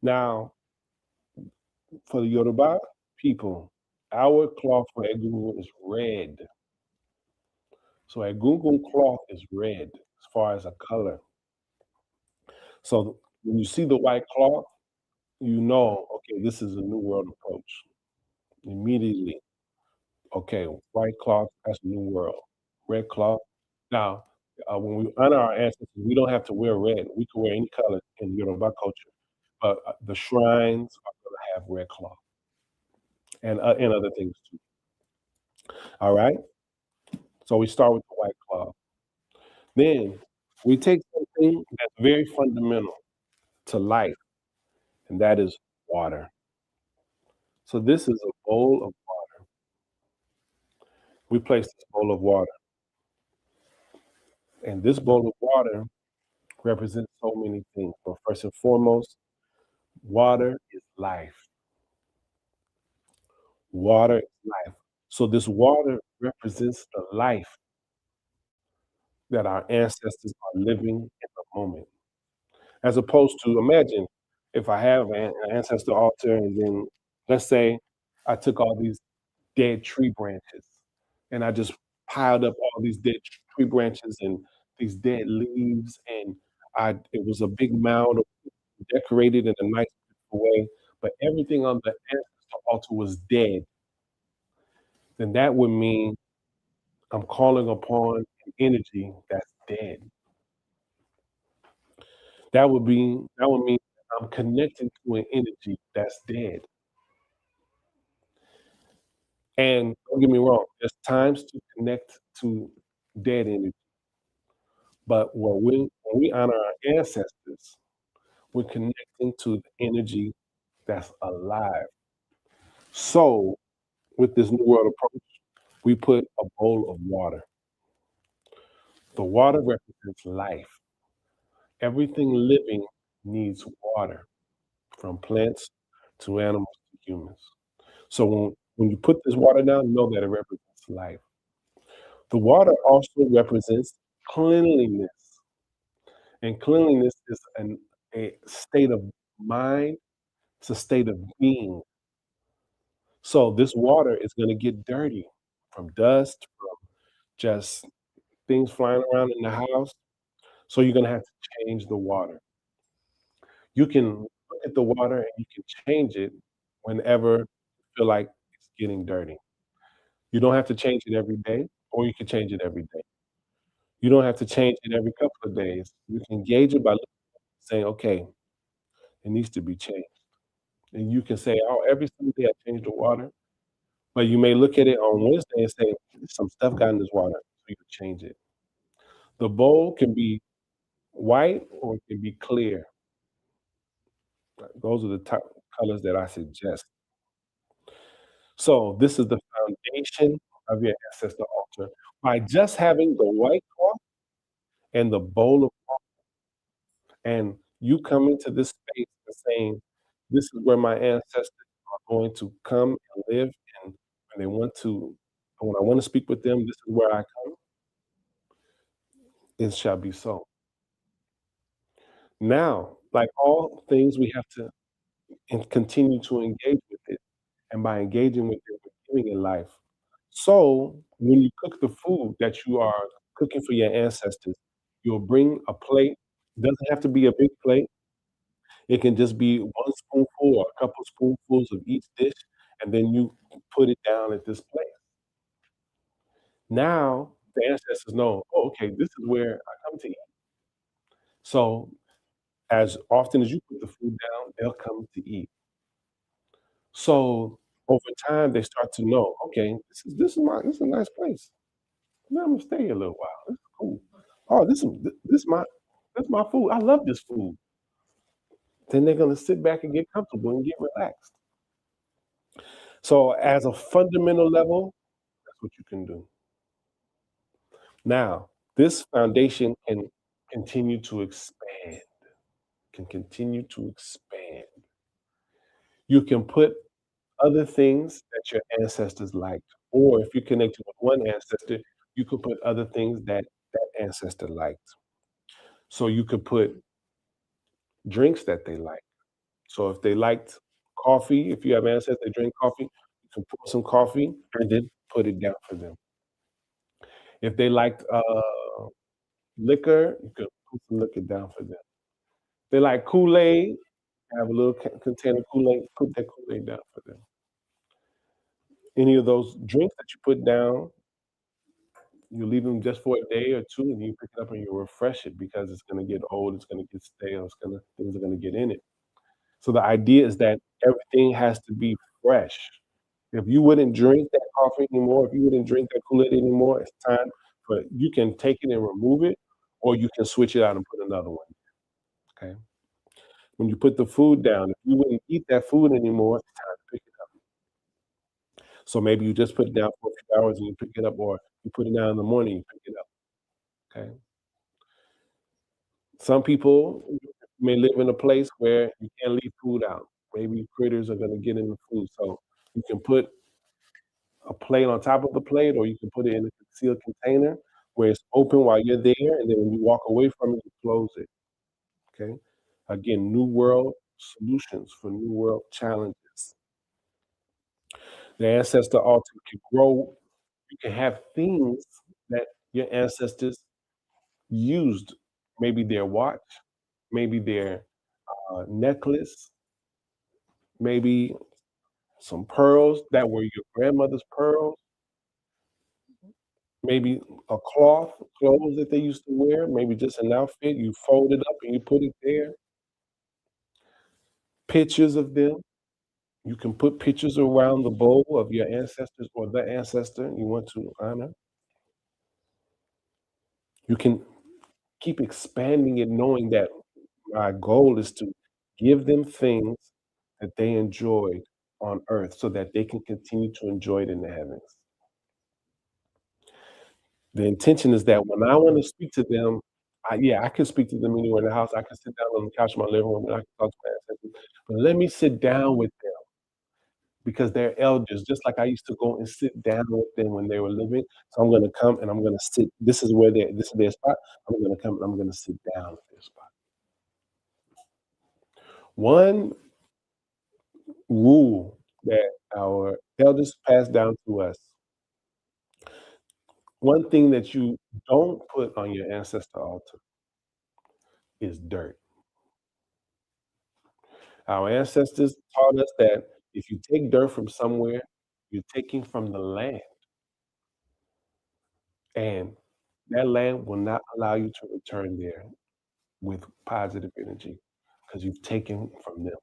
Now, for the Yoruba people, our cloth for Egungun is red. So Egungun cloth is red as far as a color. So when you see the white cloth, you know, okay, this is a new world approach. Immediately, okay, white cloth, that's a new world. Red cloth. Now, when we honor our ancestors, we don't have to wear red. We can wear any color in Yoruba culture, but the shrines are going to have red cloth and other things too. All right. So we start with the white cloth. Then we take something that's very fundamental to life, and that is water. So this is a bowl of water. We place this bowl of water, and this bowl of water represents so many things. But first and foremost, water is life. Water is life. So this water represents the life that our ancestors are living in the moment. As opposed to imagine if I have an ancestor altar and then let's say I took all these dead tree branches and I just piled up all these dead tree branches and these dead leaves and it was a big mound decorated in a nice beautiful way, but everything on the ancestor altar was dead. Then that would mean I'm calling upon an energy that's dead. That would mean I'm connecting to an energy that's dead. And don't get me wrong, there's times to connect to dead energy. But when we honor our ancestors, we're connecting to the energy that's alive. So with this new world approach, we put a bowl of water. The water represents life. Everything living needs water, from plants to animals to humans. So when you put this water down, know that it represents life. The water also represents cleanliness, and cleanliness is a state of mind, it's a state of being. So this water is going to get dirty from dust, from just things flying around in the house. So you're going to have to change the water. You can look at the water and you can change it whenever you feel like it's getting dirty. You don't have to change it every day, or you can change it every day. You don't have to change it every couple of days. You can gauge it by saying, okay, it needs to be changed. And you can say, oh, every single day I change the water. But you may look at it on Wednesday and say, some stuff got in this water. So you can change it. The bowl can be white or it can be clear. Those are the top colors that I suggest. So this is the foundation of your ancestor altar. By just having the white cloth and the bowl of and you come into this space and saying, "This is where my ancestors are going to come and live, and when they want to when I want to speak with them, this is where I come, it shall be so." Now, like all things, we have to continue to engage with it, and by engaging with it, we're giving it life. So, when you cook the food that you are cooking for your ancestors, you'll bring a plate. Doesn't have to be a big plate. It can just be one spoonful or a couple spoonfuls of each dish, and then you put it down at this place. Now the ancestors know, "Oh, okay, this is where I come to eat." So as often as you put the food down, they'll come to eat. So over time, they start to know, "Okay, this is a nice place. Now I'm gonna stay here a little while. This is cool. Oh, this is my food. I love this food." Then they're gonna sit back and get comfortable and get relaxed. So as a fundamental level, that's what you can do. Now, this foundation can continue to expand, can continue to expand. You can put other things that your ancestors liked, or if you're connected with one ancestor, you could put other things that that ancestor liked. So you could put drinks that they like. So if they liked coffee, if you have ancestors that drink coffee, you can pour some coffee and then put it down for them. If they liked liquor, you could put some liquor down for them. They like Kool-Aid, have a little container of Kool-Aid, put that Kool-Aid down for them. Any of those drinks that you put down, you leave them just for a day or two, and you pick it up and you refresh it because it's gonna get old, it's gonna get stale, it's gonna things are gonna get in it. So the idea is that everything has to be fresh. If you wouldn't drink that coffee anymore, if you wouldn't drink that Kool-Aid anymore, it's time for you can take it and remove it, or you can switch it out and put another one, okay? When you put the food down, if you wouldn't eat that food anymore, it's time to pick it up. So maybe you just put it down for a few hours and you pick it up, or you put it down in the morning, you pick it up, okay? Some people may live in a place where you can't leave food out. Maybe critters are gonna get in the food, so you can put a plate on top of the plate, or you can put it in a concealed container where it's open while you're there, and then when you walk away from it, you close it, okay? Again, new world solutions for new world challenges. The ancestor altar can grow. You can have things that your ancestors used, maybe their watch, maybe their necklace, maybe some pearls that were your grandmother's pearls, maybe a clothes that they used to wear, maybe just an outfit. You fold it up and you put it there. Pictures of them. You can put pictures around the bowl of your ancestors or the ancestor you want to honor. You can keep expanding it, knowing that my goal is to give them things that they enjoyed on earth so that they can continue to enjoy it in the heavens. The intention is that when I want to speak to them, I can speak to them anywhere in the house. I can sit down on the couch in my living room and I can talk to my ancestors. But let me sit down with them because they're elders, just like I used to go and sit down with them when they were living. So I'm gonna come and I'm gonna sit. This is their spot. I'm gonna come and I'm gonna sit down at their spot. One rule that our elders passed down to us, one thing that you don't put on your ancestor altar is dirt. Our ancestors taught us that if you take dirt from somewhere, you're taking from the land, and that land will not allow you to return there with positive energy because you've taken from them.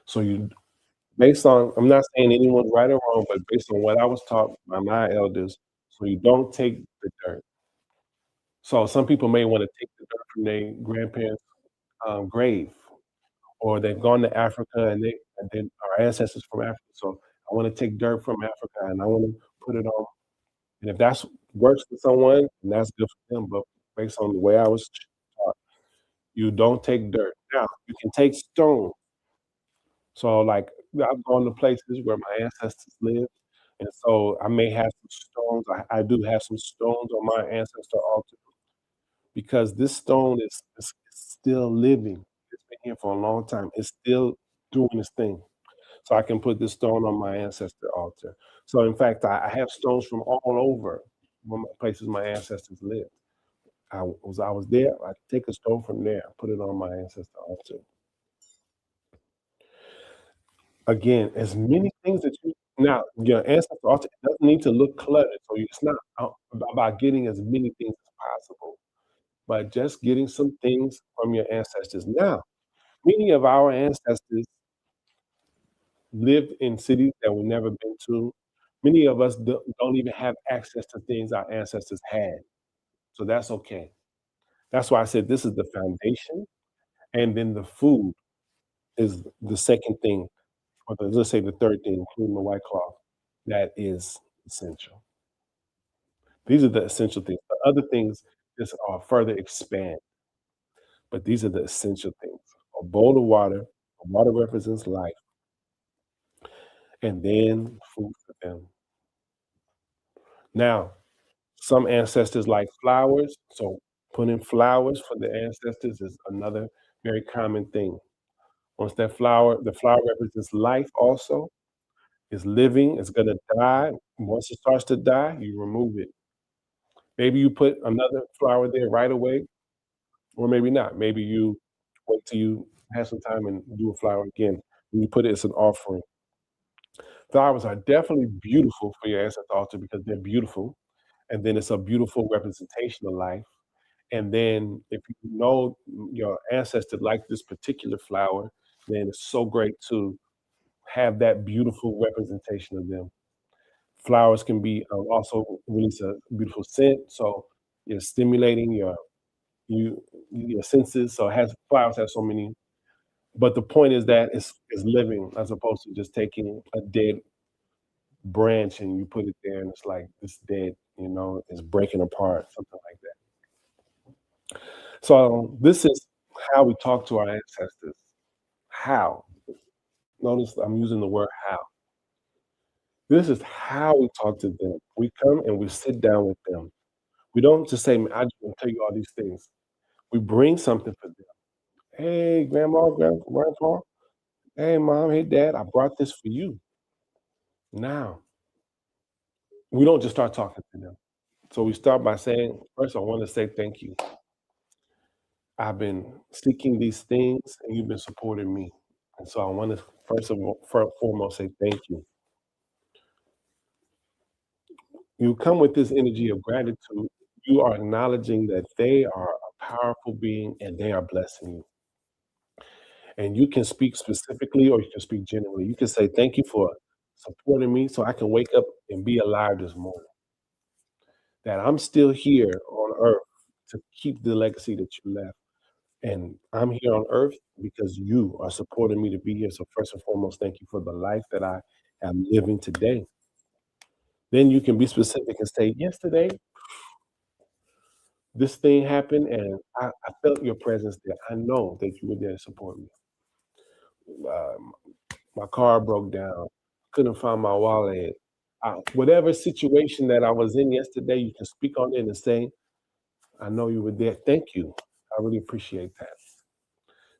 So you based on I'm not saying anyone's right or wrong, but based on what I was taught by my elders, so you don't take the dirt. So some people may wanna take the dirt from their grandparents' grave, or they've gone to Africa and they and then our ancestors from Africa, so I want to take dirt from Africa and I want to put it on. And if that's works for someone, then that's good for them. But based on the way I was taught, you don't take dirt. Now you can take stone. So like I've gone to places where my ancestors lived, and so I may have some stones. I do have some stones on my ancestor altar because this stone is still living. It's been here for a long time. It's still doing its thing. So I can put this stone on my ancestor altar. So in fact, I have stones from all over places my ancestors lived. I was there. I take a stone from there, put it on my ancestor altar. Again, as many things that you now your ancestor altar doesn't need to look cluttered. So it's not about getting as many things as possible, but just getting some things from your ancestors. Now, many of our ancestors lived in cities that we've never been to. Many of us don't even have access to things our ancestors had. So that's okay. That's why I said this is the foundation, and then the food is the second thing, or let's say the third thing, including the white cloth, that is essential. These are the essential things. The other things just are further expand, but these are the essential things. A bowl of water, water represents life, and then food for them. Now, some ancestors like flowers, so putting flowers for the ancestors is another very common thing. Once the flower represents life also, is living, it's gonna die. Once it starts to die, you remove it. Maybe you put another flower there right away, or maybe not. Maybe you wait till you have some time and do a flower again. And you put it as an offering. Flowers are definitely beautiful for your ancestor altar because they're beautiful, and then it's a beautiful representation of life. And then if you know your ancestor liked this particular flower, then it's so great to have that beautiful representation of them. Flowers can be also release a beautiful scent, so you're stimulating you your senses. So it has flowers have so many, but the point is that it's living as opposed to just taking a dead branch and you put it there and it's like it's dead, it's breaking apart, something like that. So this is how we talk to our ancestors. How? Notice I'm using the word how. This is how we talk to them. We come and we sit down with them. We don't just say, I just want to tell you all these things. We bring something for them. Hey, grandma, grandpa. Hey, mom. Hey, dad. I brought this for you. Now, we don't just start talking to them. So we start by saying, first, I want to say thank you. I've been seeking these things and you've been supporting me. And so I want to first of all, foremost say thank you. You come with this energy of gratitude. You are acknowledging that they are a powerful being and they are blessing you. And you can speak specifically or you can speak generally. You can say, thank you for supporting me so I can wake up and be alive this morning. That I'm still here on earth to keep the legacy that you left. And I'm here on earth because you are supporting me to be here. So, first and foremost, thank you for the life that I am living today. Then you can be specific and say, yesterday, this thing happened and I felt your presence there. I know that you were there to support me. Um, my car broke down, couldn't find my wallet. Whatever situation that I was in yesterday, you can speak on it and say, I know you were there. Thank you. I really appreciate that.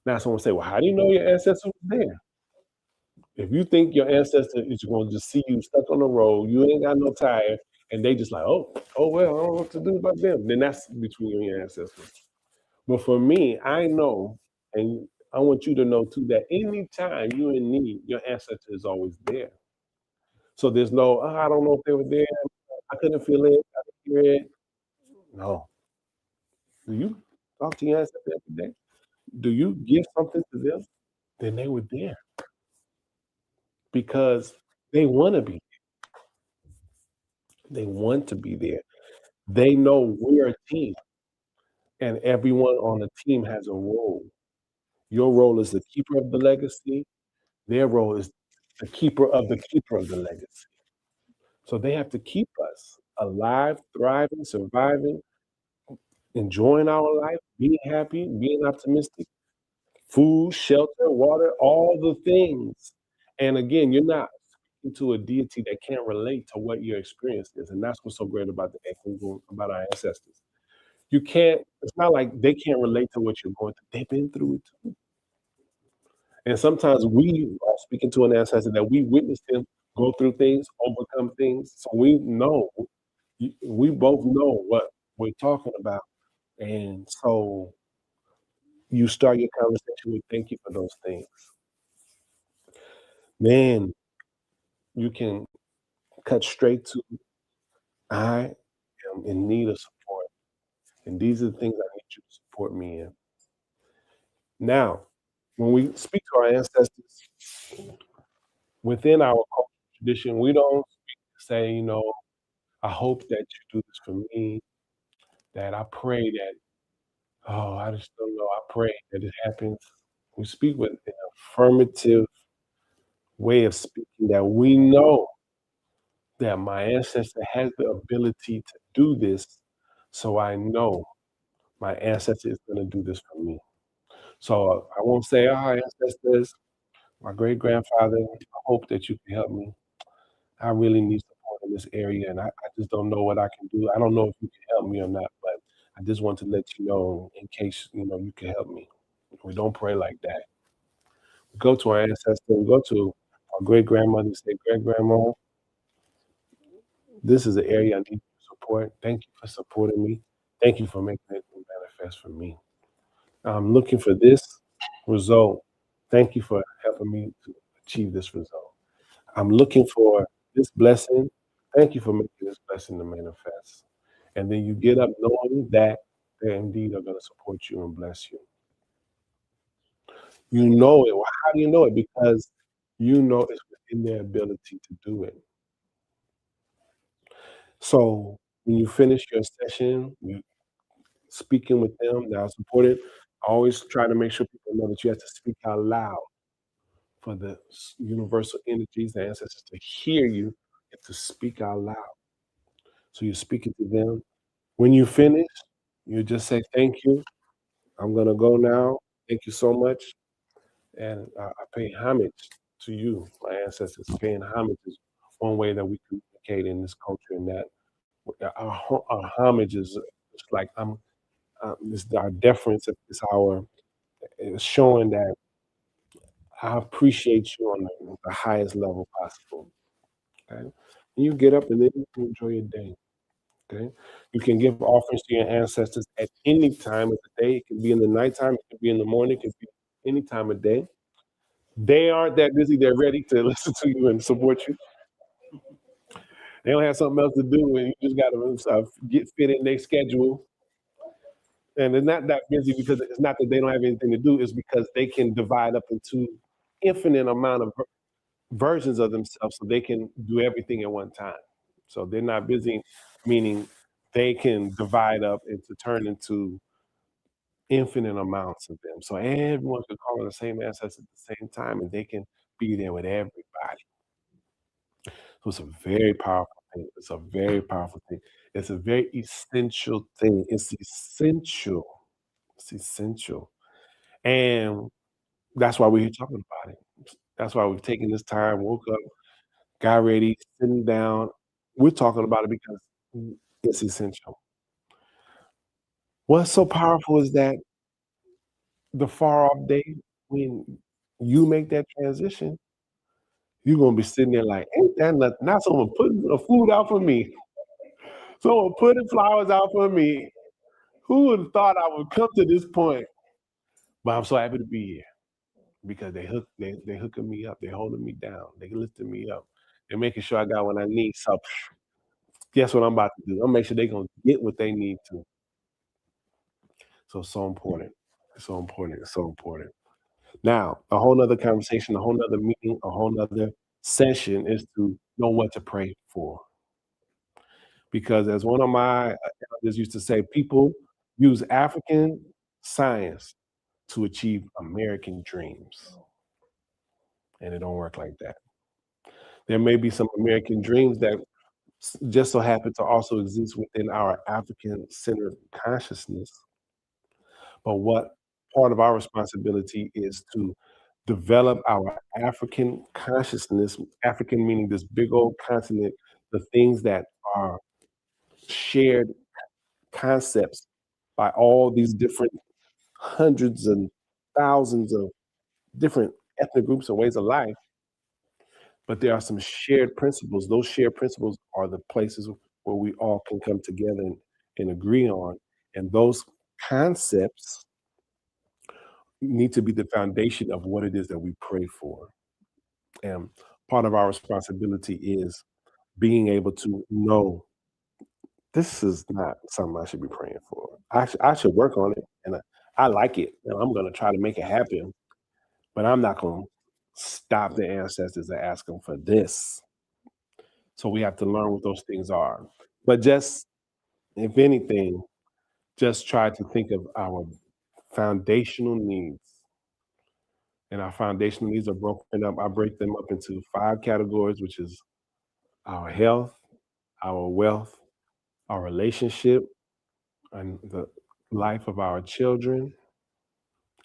Now, someone say, well, how do you know your ancestor was there? If you think your ancestor is going to just see you stuck on the road, you ain't got no tire, and they just like, oh well, I don't know what to do about them, then that's between you and your ancestors. But for me, I know, and I want you to know too, that anytime you're in need, your ancestor is always there. So there's no, I don't know if they were there. I couldn't feel it. I didn't hear it. No. Do you talk to your ancestors every day? Do you give something to them? Then they were there because they want to be. They want to be there. They know we're a team, and everyone on the team has a role. Your role is the keeper of the legacy. Their role is the keeper of the legacy. So they have to keep us alive, thriving, surviving, enjoying our life, being happy, being optimistic, food, shelter, water, all the things. And again, you're not speaking to a deity that can't relate to what your experience is. And that's what's so great about the Egungun, about our ancestors. You can't, it's not like they can't relate to what you're going through. They've been through it too. And sometimes we are speaking to an ancestor that we witnessed him go through things, overcome things. So we know, we both know what we're talking about. And so you start your conversation with thank you for those things. Then you can cut straight to I am in need of support. And these are the things I need you to support me in. Now, when we speak to our ancestors within our cultural tradition, we don't say, I hope that you do this for me, that I pray that, oh, I just don't know. I pray that it happens. We speak with an affirmative way of speaking that we know that my ancestor has the ability to do this. So I know my ancestor is going to do this for me. So I won't say, ancestors, my great grandfather, I hope that you can help me. I really need support in this area, and I just don't know what I can do. I don't know if you can help me or not, but I just want to let you know in case you can help me. We don't pray like that. We go to our ancestor. We go to our great grandmother. And say, great grandma, this is the area I need your support. Thank you for supporting me. Thank you for making it manifest for me. I'm looking for this result. Thank you for helping me to achieve this result. I'm looking for this blessing. Thank you for making this blessing to manifest. And then you get up knowing that they indeed are going to support you and bless you. You know it. Well, how do you know it? Because you know it's within their ability to do it. So when you finish your session, you speaking with them that are supported, I always try to make sure people know that you have to speak out loud for the universal energies, the ancestors to hear you and to speak out loud. So you're speaking to them. When you finish, you just say, thank you. I'm going to go now. Thank you so much. And I pay homage to you, my ancestors. Paying homage is one way that we communicate in this culture, and that our homage is like it's our deference. It's showing that I appreciate you on the highest level possible. Okay, and you get up and then you can enjoy your day. Okay, you can give offerings to your ancestors at any time of the day. It can be in the nighttime, it can be in the morning, it can be any time of day. They aren't that busy. They're ready to listen to you and support you. They don't have something else to do, and you just got to get fit in their schedule. And they're not that busy because it's not that they don't have anything to do. It's because they can divide up into infinite amount of versions of themselves, so they can do everything at one time. So they're not busy, meaning they can divide up and to turn into infinite amounts of them. So everyone can call on the same ancestor at the same time, and they can be there with everybody. So it's a very powerful thing. It's a very powerful thing. It's a very essential thing. It's essential. It's essential. And that's why we're here talking about it. That's why we've taken this time, woke up, got ready, sitting down. We're talking about it because it's essential. What's so powerful is that the far off day when you make that transition, you're gonna be sitting there like, ain't that nothing? Now someone putting the food out for me. Someone putting flowers out for me. Who would have thought I would come to this point? But I'm so happy to be here because they hooking me up. They're holding me down. They lifting me up. They're making sure I got what I need. So guess what I'm about to do? I'm make sure they're gonna get what they need to. So it's so important. It's so important. It's so important. Now, a whole nother conversation, a whole nother meeting, a whole nother session is to know what to pray for. Because as one of my elders used to say, people use African science to achieve American dreams. And it don't work like that. There may be some American dreams that just so happen to also exist within our African centered consciousness. But what part of our responsibility is to develop our African consciousness, African meaning this big old continent, the things that are shared concepts by all these different hundreds and thousands of different ethnic groups and ways of life. But there are some shared principles. Those shared principles are the places where we all can come together and agree on. And those concepts need to be the foundation of what it is that we pray for. And part of our responsibility is being able to know this is not something I should be praying for. I should work on it, and I like it, and I'm going to try to make it happen. But I'm not going to stop the ancestors and ask them for this. So we have to learn what those things are. But just, if anything, just try to think of our foundational needs. And our foundational needs are broken up. I break them up into 5 categories, which is our health, our wealth, our relationship, and the life of our children,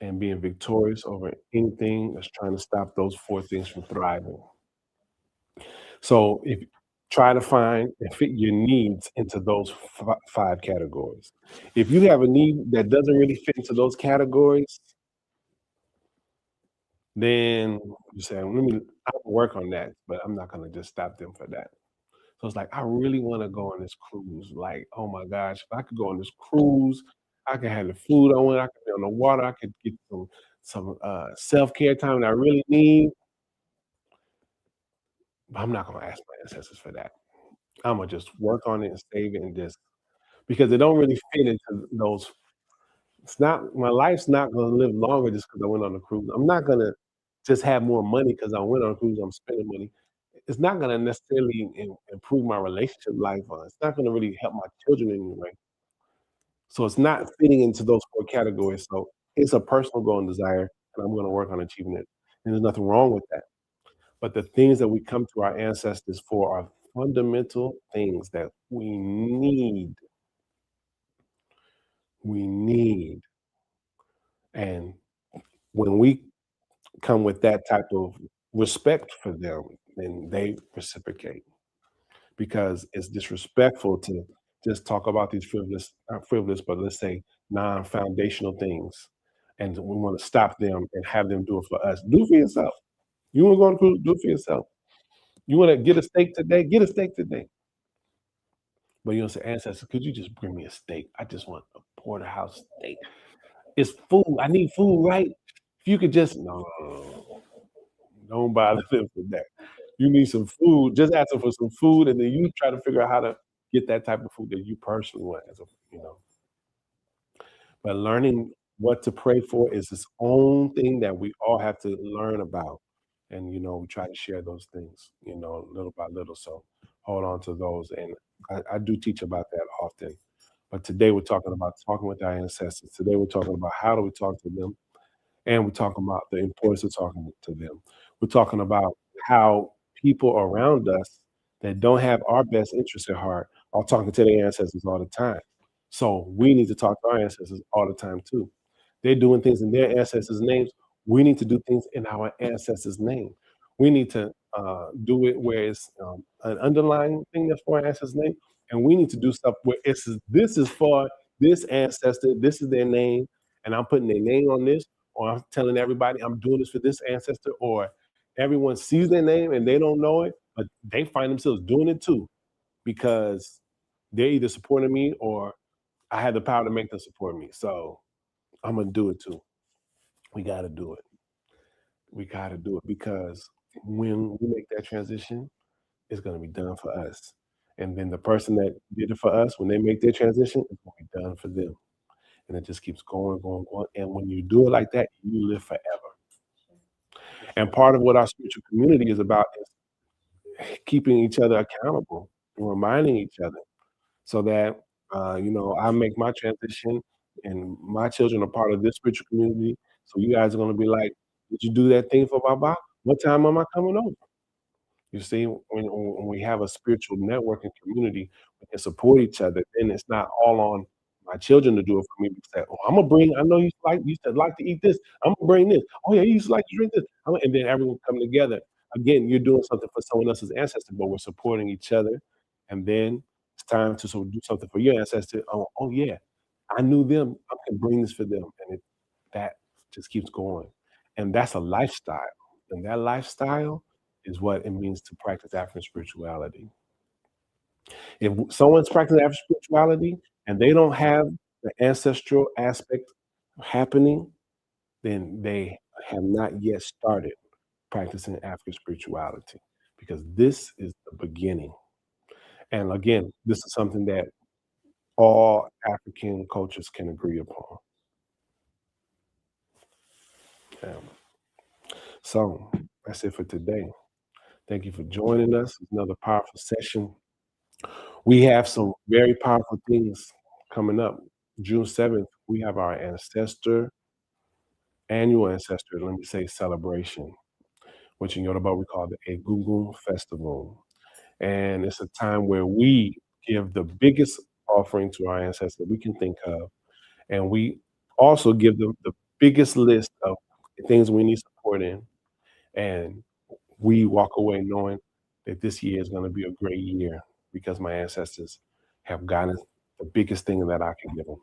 and being victorious over anything that's trying to stop those 4 things from thriving. So if try to find and fit your needs into those 5 categories. If you have a need that doesn't really fit into those categories, then you say, I'll work on that, but I'm not gonna just stop them for that. So it's like, I really want to go on this cruise. Like, oh my gosh, if I could go on this cruise, I could have the food I want, I could be on the water, I could get some self-care time that I really need. But I'm not gonna ask my ancestors for that. I'm gonna just work on it and save it and just because it don't really fit into those. It's not my life's not gonna live longer just because I went on a cruise. I'm not gonna just have more money because I went on a cruise. I'm spending money. It's not gonna necessarily improve my relationship life. It's not gonna really help my children in any way. So it's not fitting into those 4 categories. So it's a personal goal and desire, and I'm gonna work on achieving it. And there's nothing wrong with that. But the things that we come to our ancestors for are fundamental things that we need. We need. And when we come with that type of respect for them, then they reciprocate. Because it's disrespectful to just talk about these frivolous, not frivolous, but let's say non-foundational things. And we want to stop them and have them do it for us. Do it for yourself. You want to go on a cruise? Do it for yourself. You want to get a steak today? Get a steak today. But you know, say, ancestors, could you just bring me a steak? I just want a porterhouse steak. It's food. I need food, right? If you could just no, don't bother them with that. You need some food. Just ask them for some food, and then you try to figure out how to get that type of food that you personally want. As a, you know, but learning what to pray for is its own thing that we all have to learn about, and we try to share those things, little by little. So hold on to those, and I do teach about that often. But today we're talking about talking with our ancestors. Today we're talking about how do we talk to them, and we're talking about the importance of talking to them. We're talking about how people around us that don't have our best interests at heart are talking to their ancestors all the time. So we need to talk to our ancestors all the time too. They're doing things in their ancestors' names. We need to do things in our ancestors' name. We need to do it where it's an underlying thing that's for our ancestors' name, and we need to do stuff where this is for this ancestor. This is their name, and I'm putting their name on this, or I'm telling everybody I'm doing this for this ancestor, or everyone sees their name and they don't know it, but they find themselves doing it too because they're either supporting me or I had the power to make them support me. So I'm gonna do it too. We gotta do it. We gotta do it because when we make that transition, it's gonna be done for us. And then the person that did it for us, when they make their transition, it's gonna be done for them. And it just keeps going, going, going. And when you do it like that, you live forever. And part of what our spiritual community is about is keeping each other accountable and reminding each other so that I make my transition and my children are part of this spiritual community. So you guys are gonna be like, did you do that thing for Baba? What time am I coming over? You see, when we have a spiritual networking community, we can support each other. Then it's not all on my children to do it for me. Because oh, I'm gonna bring. I know you said like to eat this. I'm gonna bring this. Oh yeah, you used to like to drink this. And then everyone come together. Again, you're doing something for someone else's ancestor, but we're supporting each other. And then it's time to do something for your ancestor. Oh yeah, I knew them. I can bring this for them, and that just keeps going. And that's a lifestyle. And that lifestyle is what it means to practice African spirituality. If someone's practicing African spirituality and they don't have the ancestral aspect happening, then they have not yet started practicing African spirituality because this is the beginning. And again, this is something that all African cultures can agree upon. Um, so that's it for today. Thank you for joining us. It's another powerful session. We have some very powerful things coming up. June 7th, we have our annual ancestor, let me say, celebration, which in Yoruba we call the Egungun Festival. And it's a time where we give the biggest offering to our ancestors we can think of. And we also give them the biggest list of things we need support in. And we walk away knowing that this year is going to be a great year because my ancestors have gotten the biggest thing that I can give them.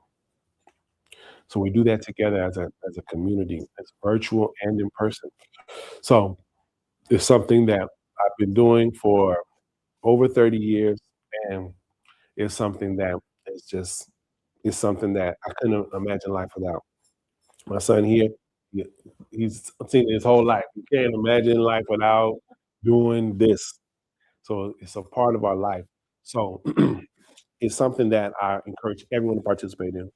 So we do that together as a community, as virtual and in person. So it's something that I've been doing for over 30 years, and it's something that is just it's something that I couldn't imagine life without. My son here, he- he's seen it his whole life. He can't imagine life without doing this. So it's a part of our life. So it's something that I encourage everyone to participate in.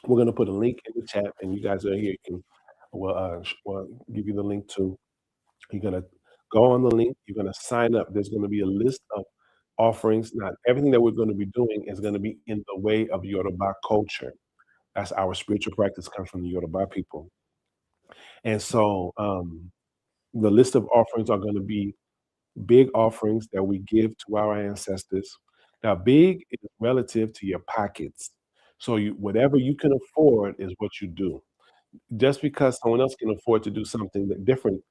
We're going to put a link in the chat, and you guys are here. We'll give you the link to. You're going to go on the link. You're going to sign up. There's going to be a list of offerings. Not everything that we're going to be doing is going to be in the way of Yoruba culture. That's our spiritual practice comes from the Yoruba people. And so the list of offerings are going to be big offerings that we give to our ancestors. Now, big is relative to your pockets. So whatever you can afford is what you do. Just because someone else can afford to do something that different,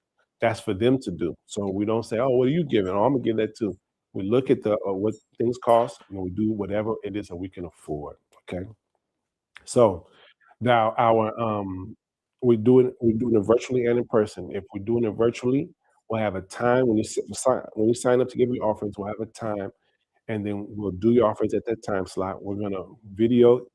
that's for them to do. So we don't say, "Oh, what are you giving? Oh, I'm gonna give that too." We look at the what things cost, and we do whatever it is that we can afford. Okay. So now we're doing it virtually and in person. If we're doing it virtually, we'll have a time when you sign up to give your offerings, we'll have a time and then we'll do your offerings at that time slot. We're gonna video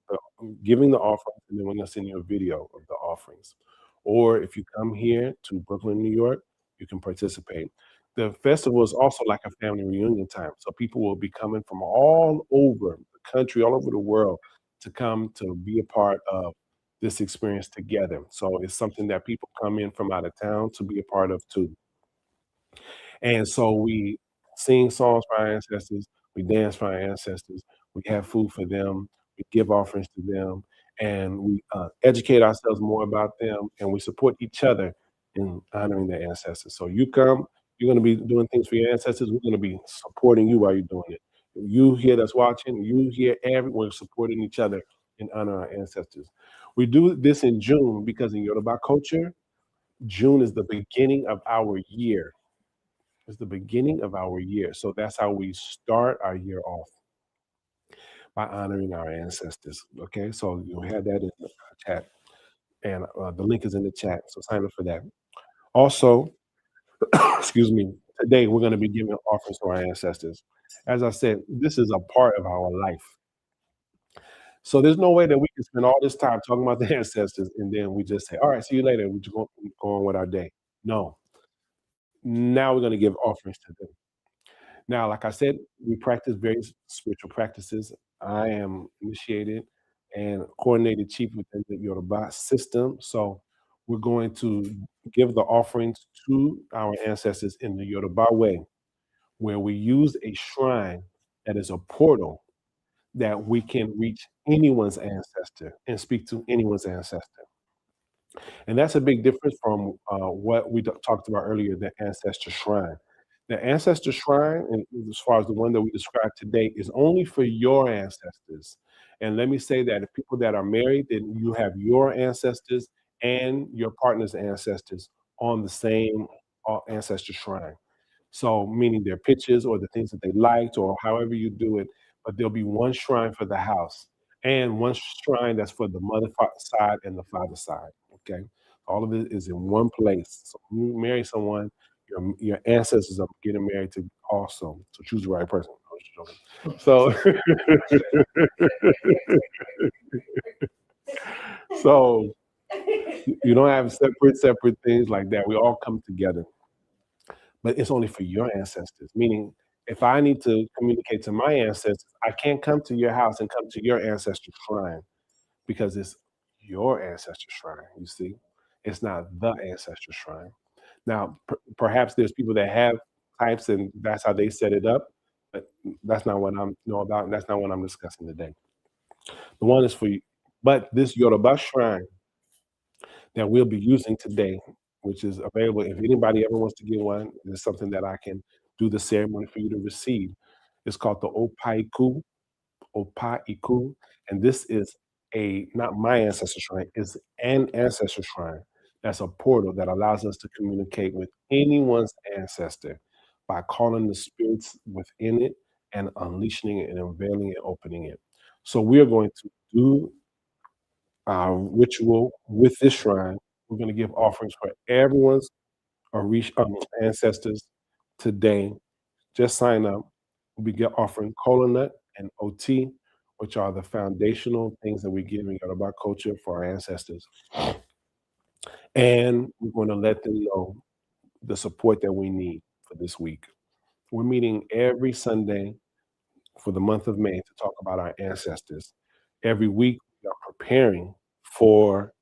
giving the offerings, and then we're gonna send you a video of the offerings. Or if you come here to Brooklyn, New York, you can participate. The festival is also like a family reunion time, so people will be coming from all over the country, all over the world, to come to be a part of this experience together. So it's something that people come in from out of town to be a part of too. And so we sing songs for our ancestors, we dance for our ancestors, we have food for them, we give offerings to them, and we educate ourselves more about them, and we support each other in honoring their ancestors. So you come, you're going to be doing things for your ancestors, we're going to be supporting you while you're doing it. You here that's watching, you here, everyone supporting each other in honor our ancestors. We do this in June because in Yoruba culture, June is the beginning of our year. It's the beginning of our year. So that's how we start our year off by honoring our ancestors. Okay, so you'll have that in the chat, and the link is in the chat. So sign up for that. Also, excuse me, today we're going to be giving offerings to our ancestors. As I said, this is a part of our life. So there's no way that we can spend all this time talking about the ancestors and then we just say, all right, see you later. We just go on with our day. No. Now we're going to give offerings to them. Now, like I said, we practice various spiritual practices. I am initiated and coordinated chief within the Yoruba system. So we're going to give the offerings to our ancestors in the Yoruba way, where we use a shrine that is a portal that we can reach anyone's ancestor and speak to anyone's ancestor. And that's a big difference from what we talked about earlier, the ancestor shrine. The ancestor shrine, and as far as the one that we described today, is only for your ancestors. And let me say that if people that are married, then you have your ancestors and your partner's ancestors on the same ancestor shrine. So, meaning their pictures or the things that they liked or however you do it, but there'll be one shrine for the house and one shrine that's for the mother side and the father side. Okay. All of it is in one place. So when you marry someone, your ancestors are getting married to also. So choose the right person. I was joking. So so you don't have separate things like that. We all come together. But it's only for your ancestors. Meaning, if I need to communicate to my ancestors, I can't come to your house and come to your ancestor shrine because it's your ancestor shrine. You see, it's not the ancestor shrine. Now, perhaps there's people that have types and that's how they set it up, but that's not what I'm know about, and that's not what I'm discussing today. The one is for you. But this Yoruba shrine that we'll be using today, which is available. If anybody ever wants to get one, it's something that I can do the ceremony for you to receive. It's called the Opaiku, and this is a not my ancestor shrine, it's an ancestor shrine. That's a portal that allows us to communicate with anyone's ancestor by calling the spirits within it and unleashing it and unveiling it, opening it. So we are going to do our ritual with this shrine. We're going to give offerings for everyone's ancestors today. Just sign up. We get offering kola nut and OT, which are the foundational things that we give in Yoruba culture for our ancestors. And we're going to let them know the support that we need for this week. We're meeting every Sunday for the month of May to talk about our ancestors. Every week, we are preparing for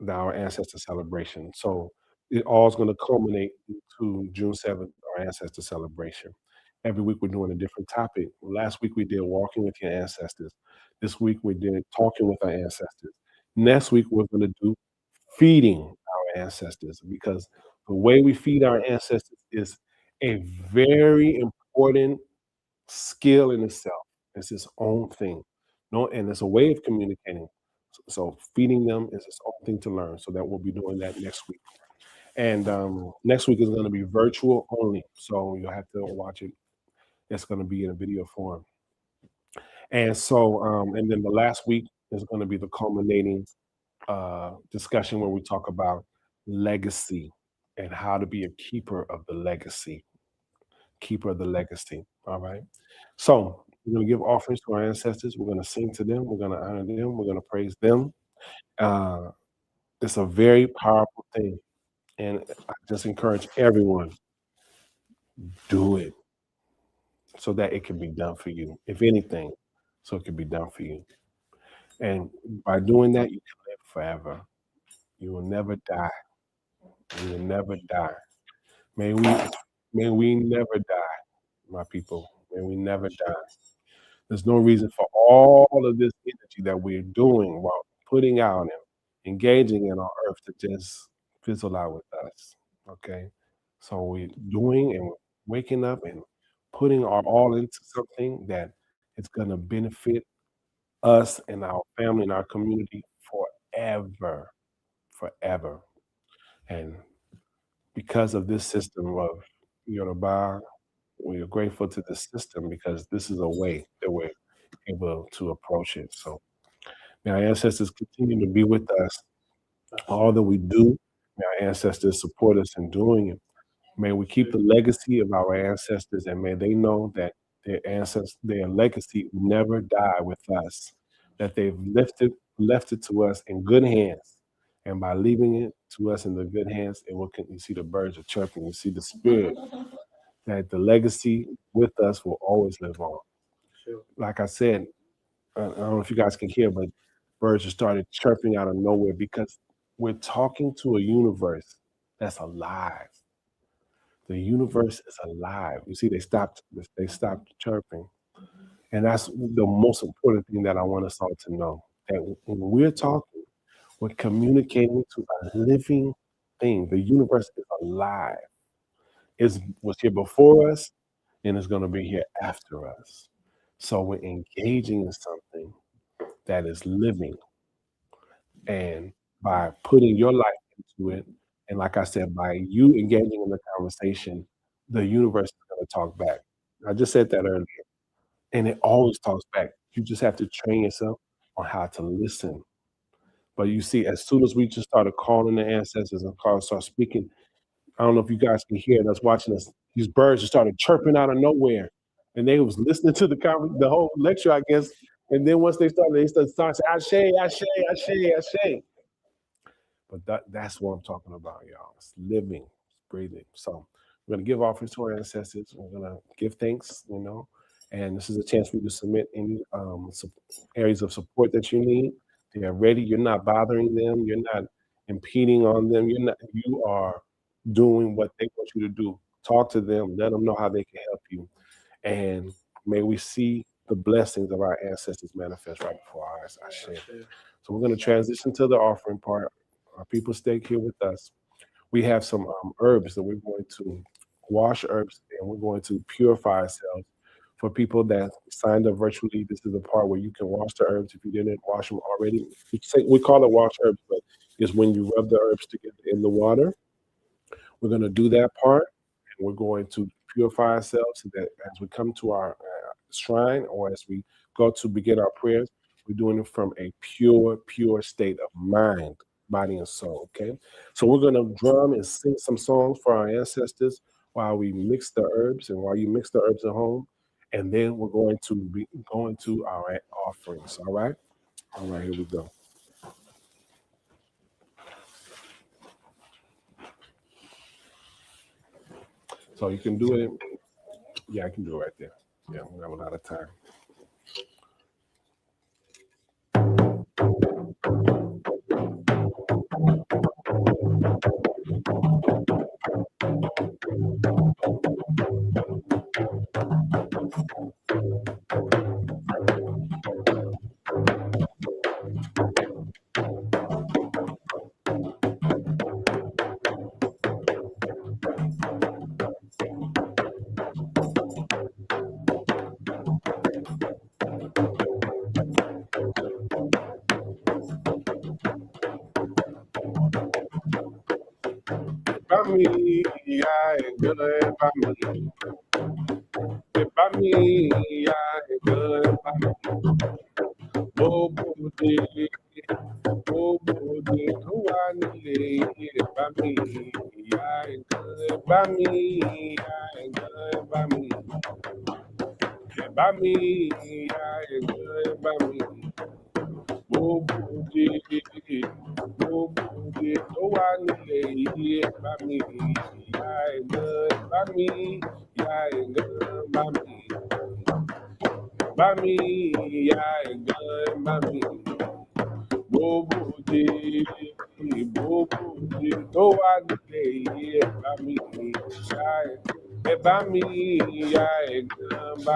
our ancestor celebration. So it all is going to culminate to June 7th, our ancestor celebration. Every week we're doing a different topic. Last week we did walking with your ancestors. This week we did talking with our ancestors. Next week we're going to do feeding our ancestors because the way we feed our ancestors is a very important skill in itself. It's its own thing. No, and it's a way of communicating. So feeding them is its own thing to learn. So that we'll be doing that next week. And next week is going to be virtual only. So you'll have to watch it. It's going to be in a video form. And so, and then the last week is going to be the culminating discussion where we talk about legacy and how to be a keeper of the legacy. Keeper of the legacy. All right. So we're going to give offerings to our ancestors. We're going to sing to them. We're going to honor them. We're going to praise them. Uh, it's a very powerful thing. And I just encourage everyone, do it so that it can be done for you. If anything, so it can be done for you. And by doing that, you can live forever. You will never die. You will never die. May we may we never die, my people. May we never die. There's no reason for all of this energy that we're doing while putting out and engaging in our earth to just fizzle out with us. Okay. So we're doing and we're waking up and putting our all into something that it's gonna benefit us and our family and our community forever. Forever. And because of this system of Yoruba, we are grateful to this system because this is a way that we're able to approach it. So may our ancestors continue to be with us. All that we do, may our ancestors support us in doing it. May we keep the legacy of our ancestors and may they know that their legacy will never die with us, that they've left it to us in good hands. And by leaving it to us in the good hands, it will you see the birds are chirping, you see the spirit, that the legacy with us will always live on. Like I said, I don't know if you guys can hear, but birds just started chirping out of nowhere because we're talking to a universe that's alive. The universe is alive. You see, they stopped chirping. And that's the most important thing that I want us all to know. That when we're talking, We're communicating to a living thing. The universe is alive. It was here before us and it's going to be here after us. So we're engaging in something that is living. And by putting your life into it, and like I said, by you engaging in the conversation, the universe is going to talk back. I just said that earlier. And it always talks back. You just have to train yourself on how to listen. But you see, as soon as we just started calling the ancestors and start speaking, I don't know if you guys can hear us watching us. These birds just started chirping out of nowhere, and they was listening to the whole lecture, I guess. And then once they started saying, "Ashe, Ashe, Ashe, Ashe." But that's what I'm talking about, y'all. It's living, it's breathing. So we're gonna give offerings to our ancestors. We're gonna give thanks, and this is a chance for you to submit any areas of support that you need. They are ready. You're not bothering them. You're not impeding on them. You're not. You are doing what they want you to do. Talk to them. Let them know how they can help you. And may we see the blessings of our ancestors manifest right before our eyes. I share. So we're going to transition to the offering part. Our people stay here with us. We have some herbs that we're going to wash herbs and we're going to purify ourselves. For people that signed up virtually, this is the part where you can wash the herbs if you didn't wash them already. We call it wash herbs, but it's when you rub the herbs together in the water. We're going to do that part, and we're going to purify ourselves so that as we come to our shrine or as we go to begin our prayers, we're doing it from a pure state of mind, body, and soul. Okay, so we're going to drum and sing some songs for our ancestors while we mix the herbs, and while you mix the herbs at home, and then we're going to be going to our offerings. All right, here we go. So you can do it. Yeah, I can do it right there. Yeah, we have a lot of time. Bami, ya good bami. Bami, ya good bami. Bobo de, bobo de, tuani bami, ya good bami, ya good bami. Bami, ya good bami. Bobo de, bobo de, tuani bami, ya good bami, ya good bami. Bami, ya good bami. Bobo de, tó wà nílé yìí ẹ bá mi ṣá ẹ bá mi ya ẹ̀gán bá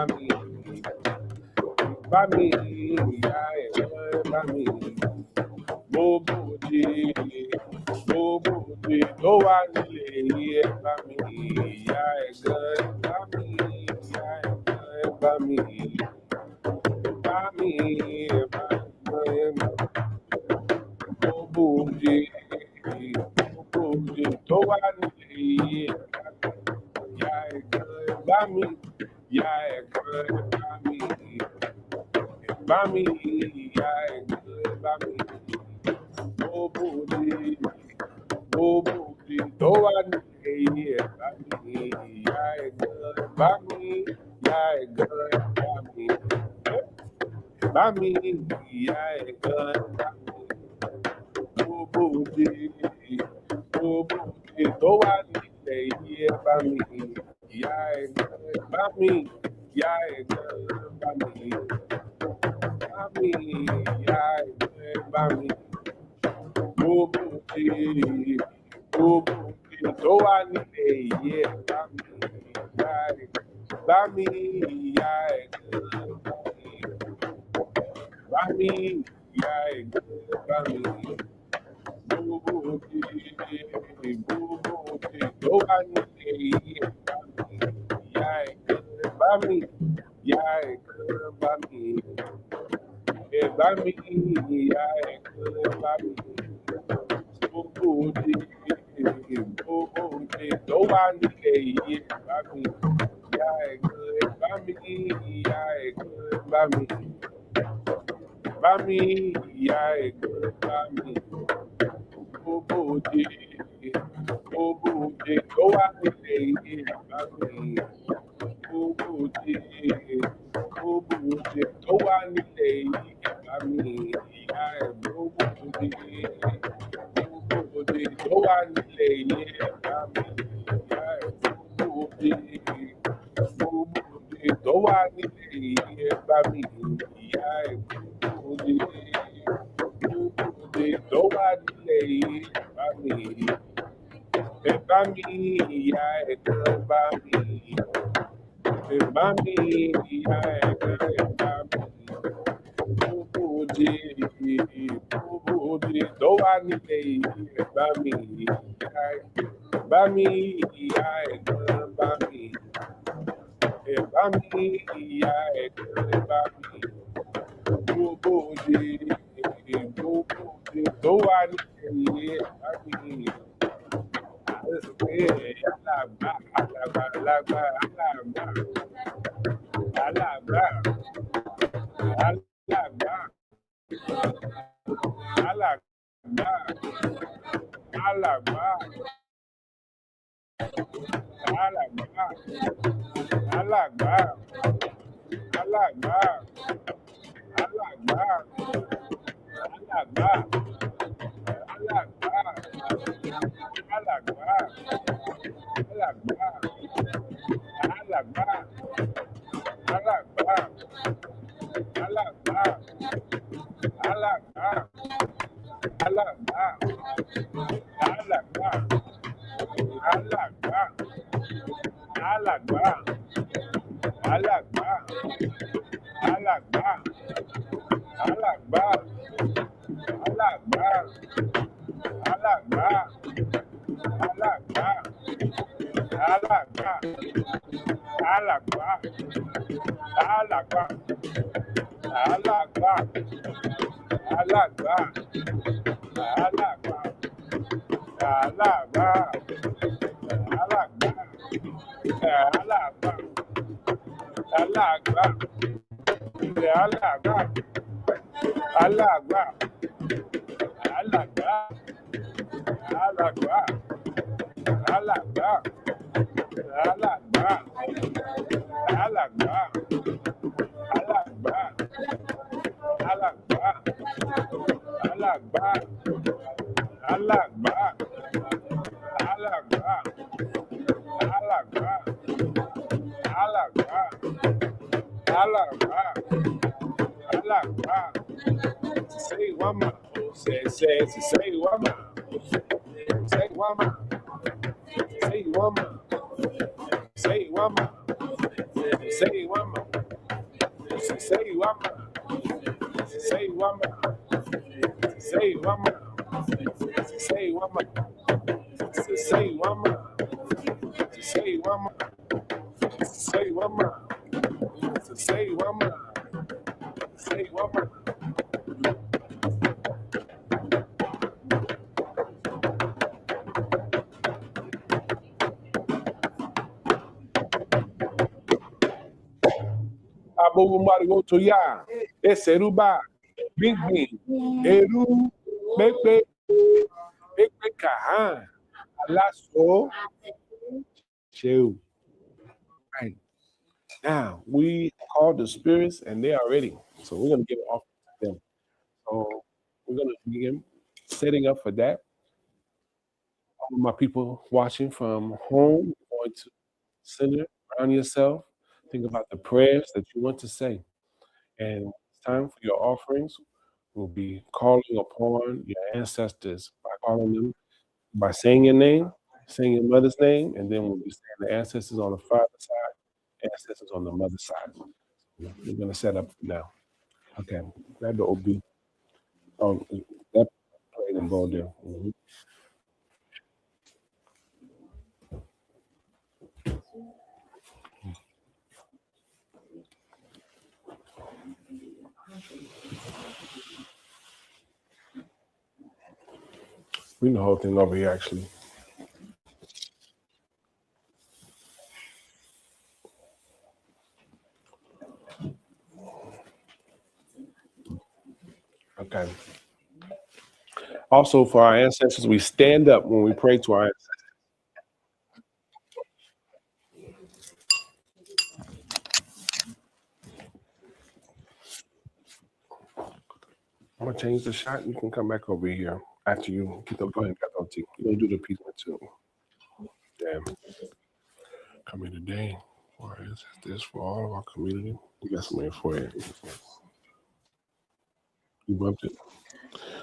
mi ya ẹ̀gán bá mi. Bobo de, tó wà nílé yìí ẹ bá mi ya ẹ̀gán bá mi ya ẹ̀gán bá mi. Bá mi bá mi. Bobo de, tó wà nílé yìí ya ẹ̀gán bá mi ya ẹ̀gán bá mi. Bá mi ya ẹ̀gán bá mi. Bobo de, tó wà nílé yìí bá mi ya ẹ̀gán bá mi ya ẹ̀gán bá mi. Bá mi ya ẹ̀gán bá mi. Bobo de, tó wà nílé yìí bá mi ya ẹ̀gán bá mi ya ẹ̀gán bá mi. Bá mi ya ẹ̀gán bá mi. Bobo de, tó wà nílé yìí bá mi ya ẹ̀gán bá mi ya ẹ̀gán bá mi. Bá mi ya ẹ̀gán bá mi. Now we called the spirits and they are ready. So we're gonna give it off to them. So we're gonna begin setting up for that. All of my people watching from home, going to center around yourself. Think about the prayers that you want to say. And when it's time for your offerings. We'll be calling upon your ancestors by calling them by saying your name, saying your mother's name, and then we'll be saying the ancestors on the father side, ancestors on the mother side. We're gonna set up now. Okay, grab the OB. Oh, that play in them both there. Mm-hmm. We know the whole thing over here, actually. Okay. Also, for our ancestors, we stand up when we pray to our ancestors. I'm gonna change the shot. You can come back over here after you get the go ahead and got tea. You're gonna do the pizza too. Yeah. Come in today for our ancestors, for all of our community. You got something for it. You bumped it.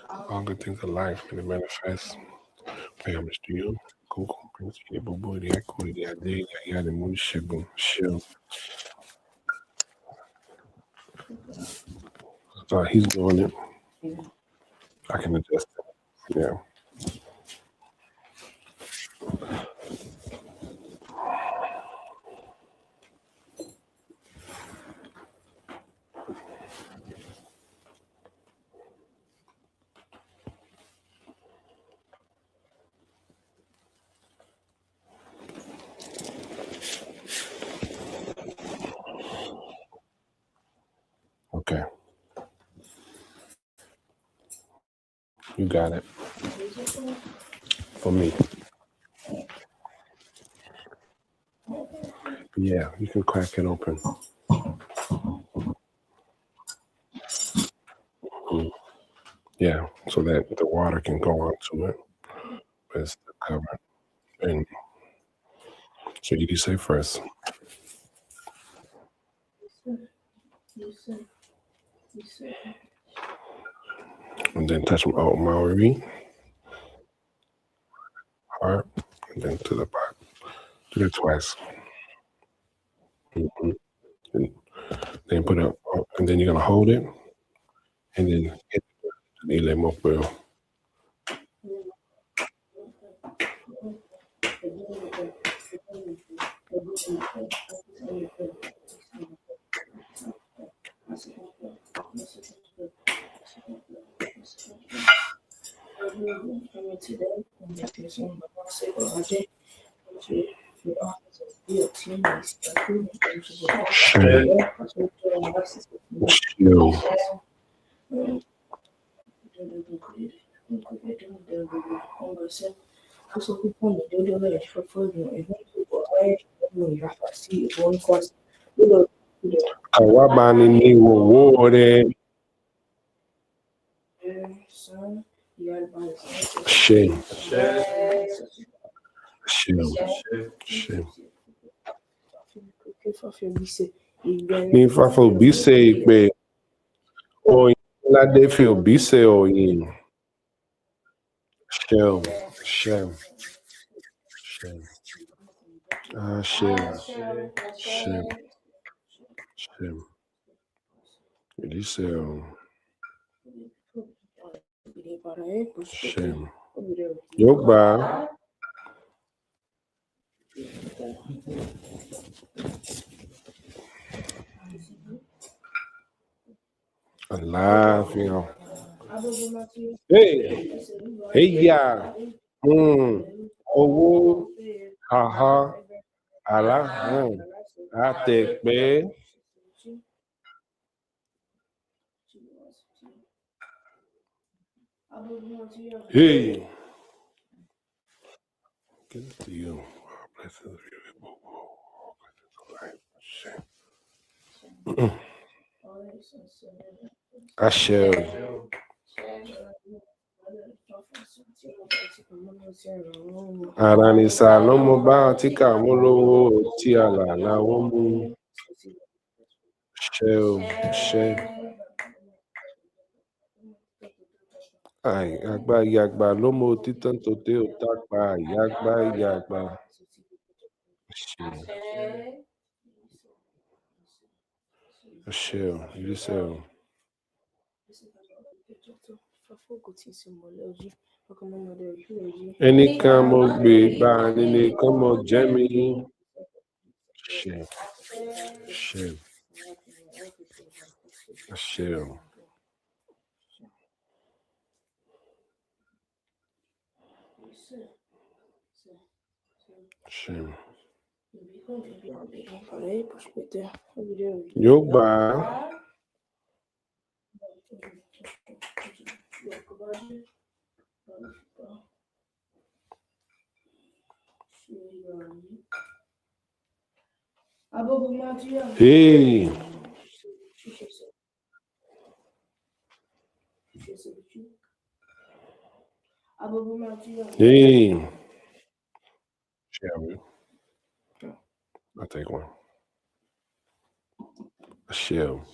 All good things of life and it manifests. Pay homage to you. Cool. Prince, you boy, the echo, the idea, yeah, the moon shipping, shield. So he's doing it. I can adjust it. Yeah. Okay. You got it. For me. Yeah, you can crack it open. Yeah, so that the water can go onto it. But it's still covered. And so you say first. And then touch my Maori heart. And then to the bottom. Do that twice. Mm-hmm. And then put it, and then you're gonna hold it, and then hit the Ile Mopel. Kawabani ni wore. Shame. Ní fáfọ bíse pé oyin ládé fi òbíse oyin. Shame. Shame. Disse shame. Yoba. Àlàáfíà. Hey, yeah. Owó. Haha. Àlá. Àtẹ̀pẹ́. Hey. Get it to you. Ashe. Aranisa ló mú bá tí kà mú lówó tí àlà làwọn mú. Ṣe. Ai, agba yagba ló mú títàn tó dé òtàpá yagba. Ṣe. You say. Anytime mo be by any come on Jemmy. Shit. Shit. Shit. Shit. Yo bye. Hey. Hey. Shall we? I'll take one. A shell.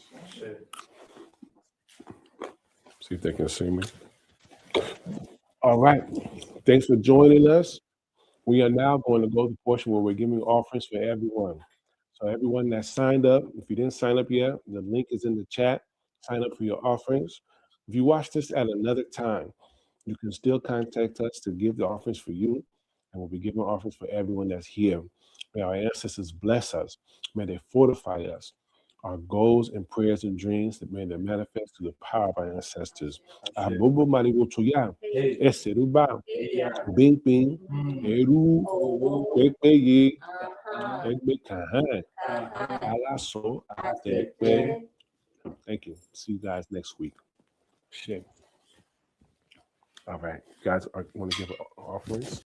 See if they can see me. All right. Thanks for joining us. We are now going to go to the portion where we're giving offerings for everyone. So everyone that signed up, if you didn't sign up yet, the link is in the chat. Sign up for your offerings. If you watch this at another time, you can still contact us to give the offerings for you, and we'll be giving offerings for everyone that's here. May our ancestors bless us. May they fortify us. Our goals and prayers and dreams that may they manifest through the power of our ancestors. Abobo marigo tuya, eseruba, bing bing, eru, pepeye, egbe kahan, alaso, atepe. Thank you. See you guys next week. Shit. All right. You guys want to give offerings?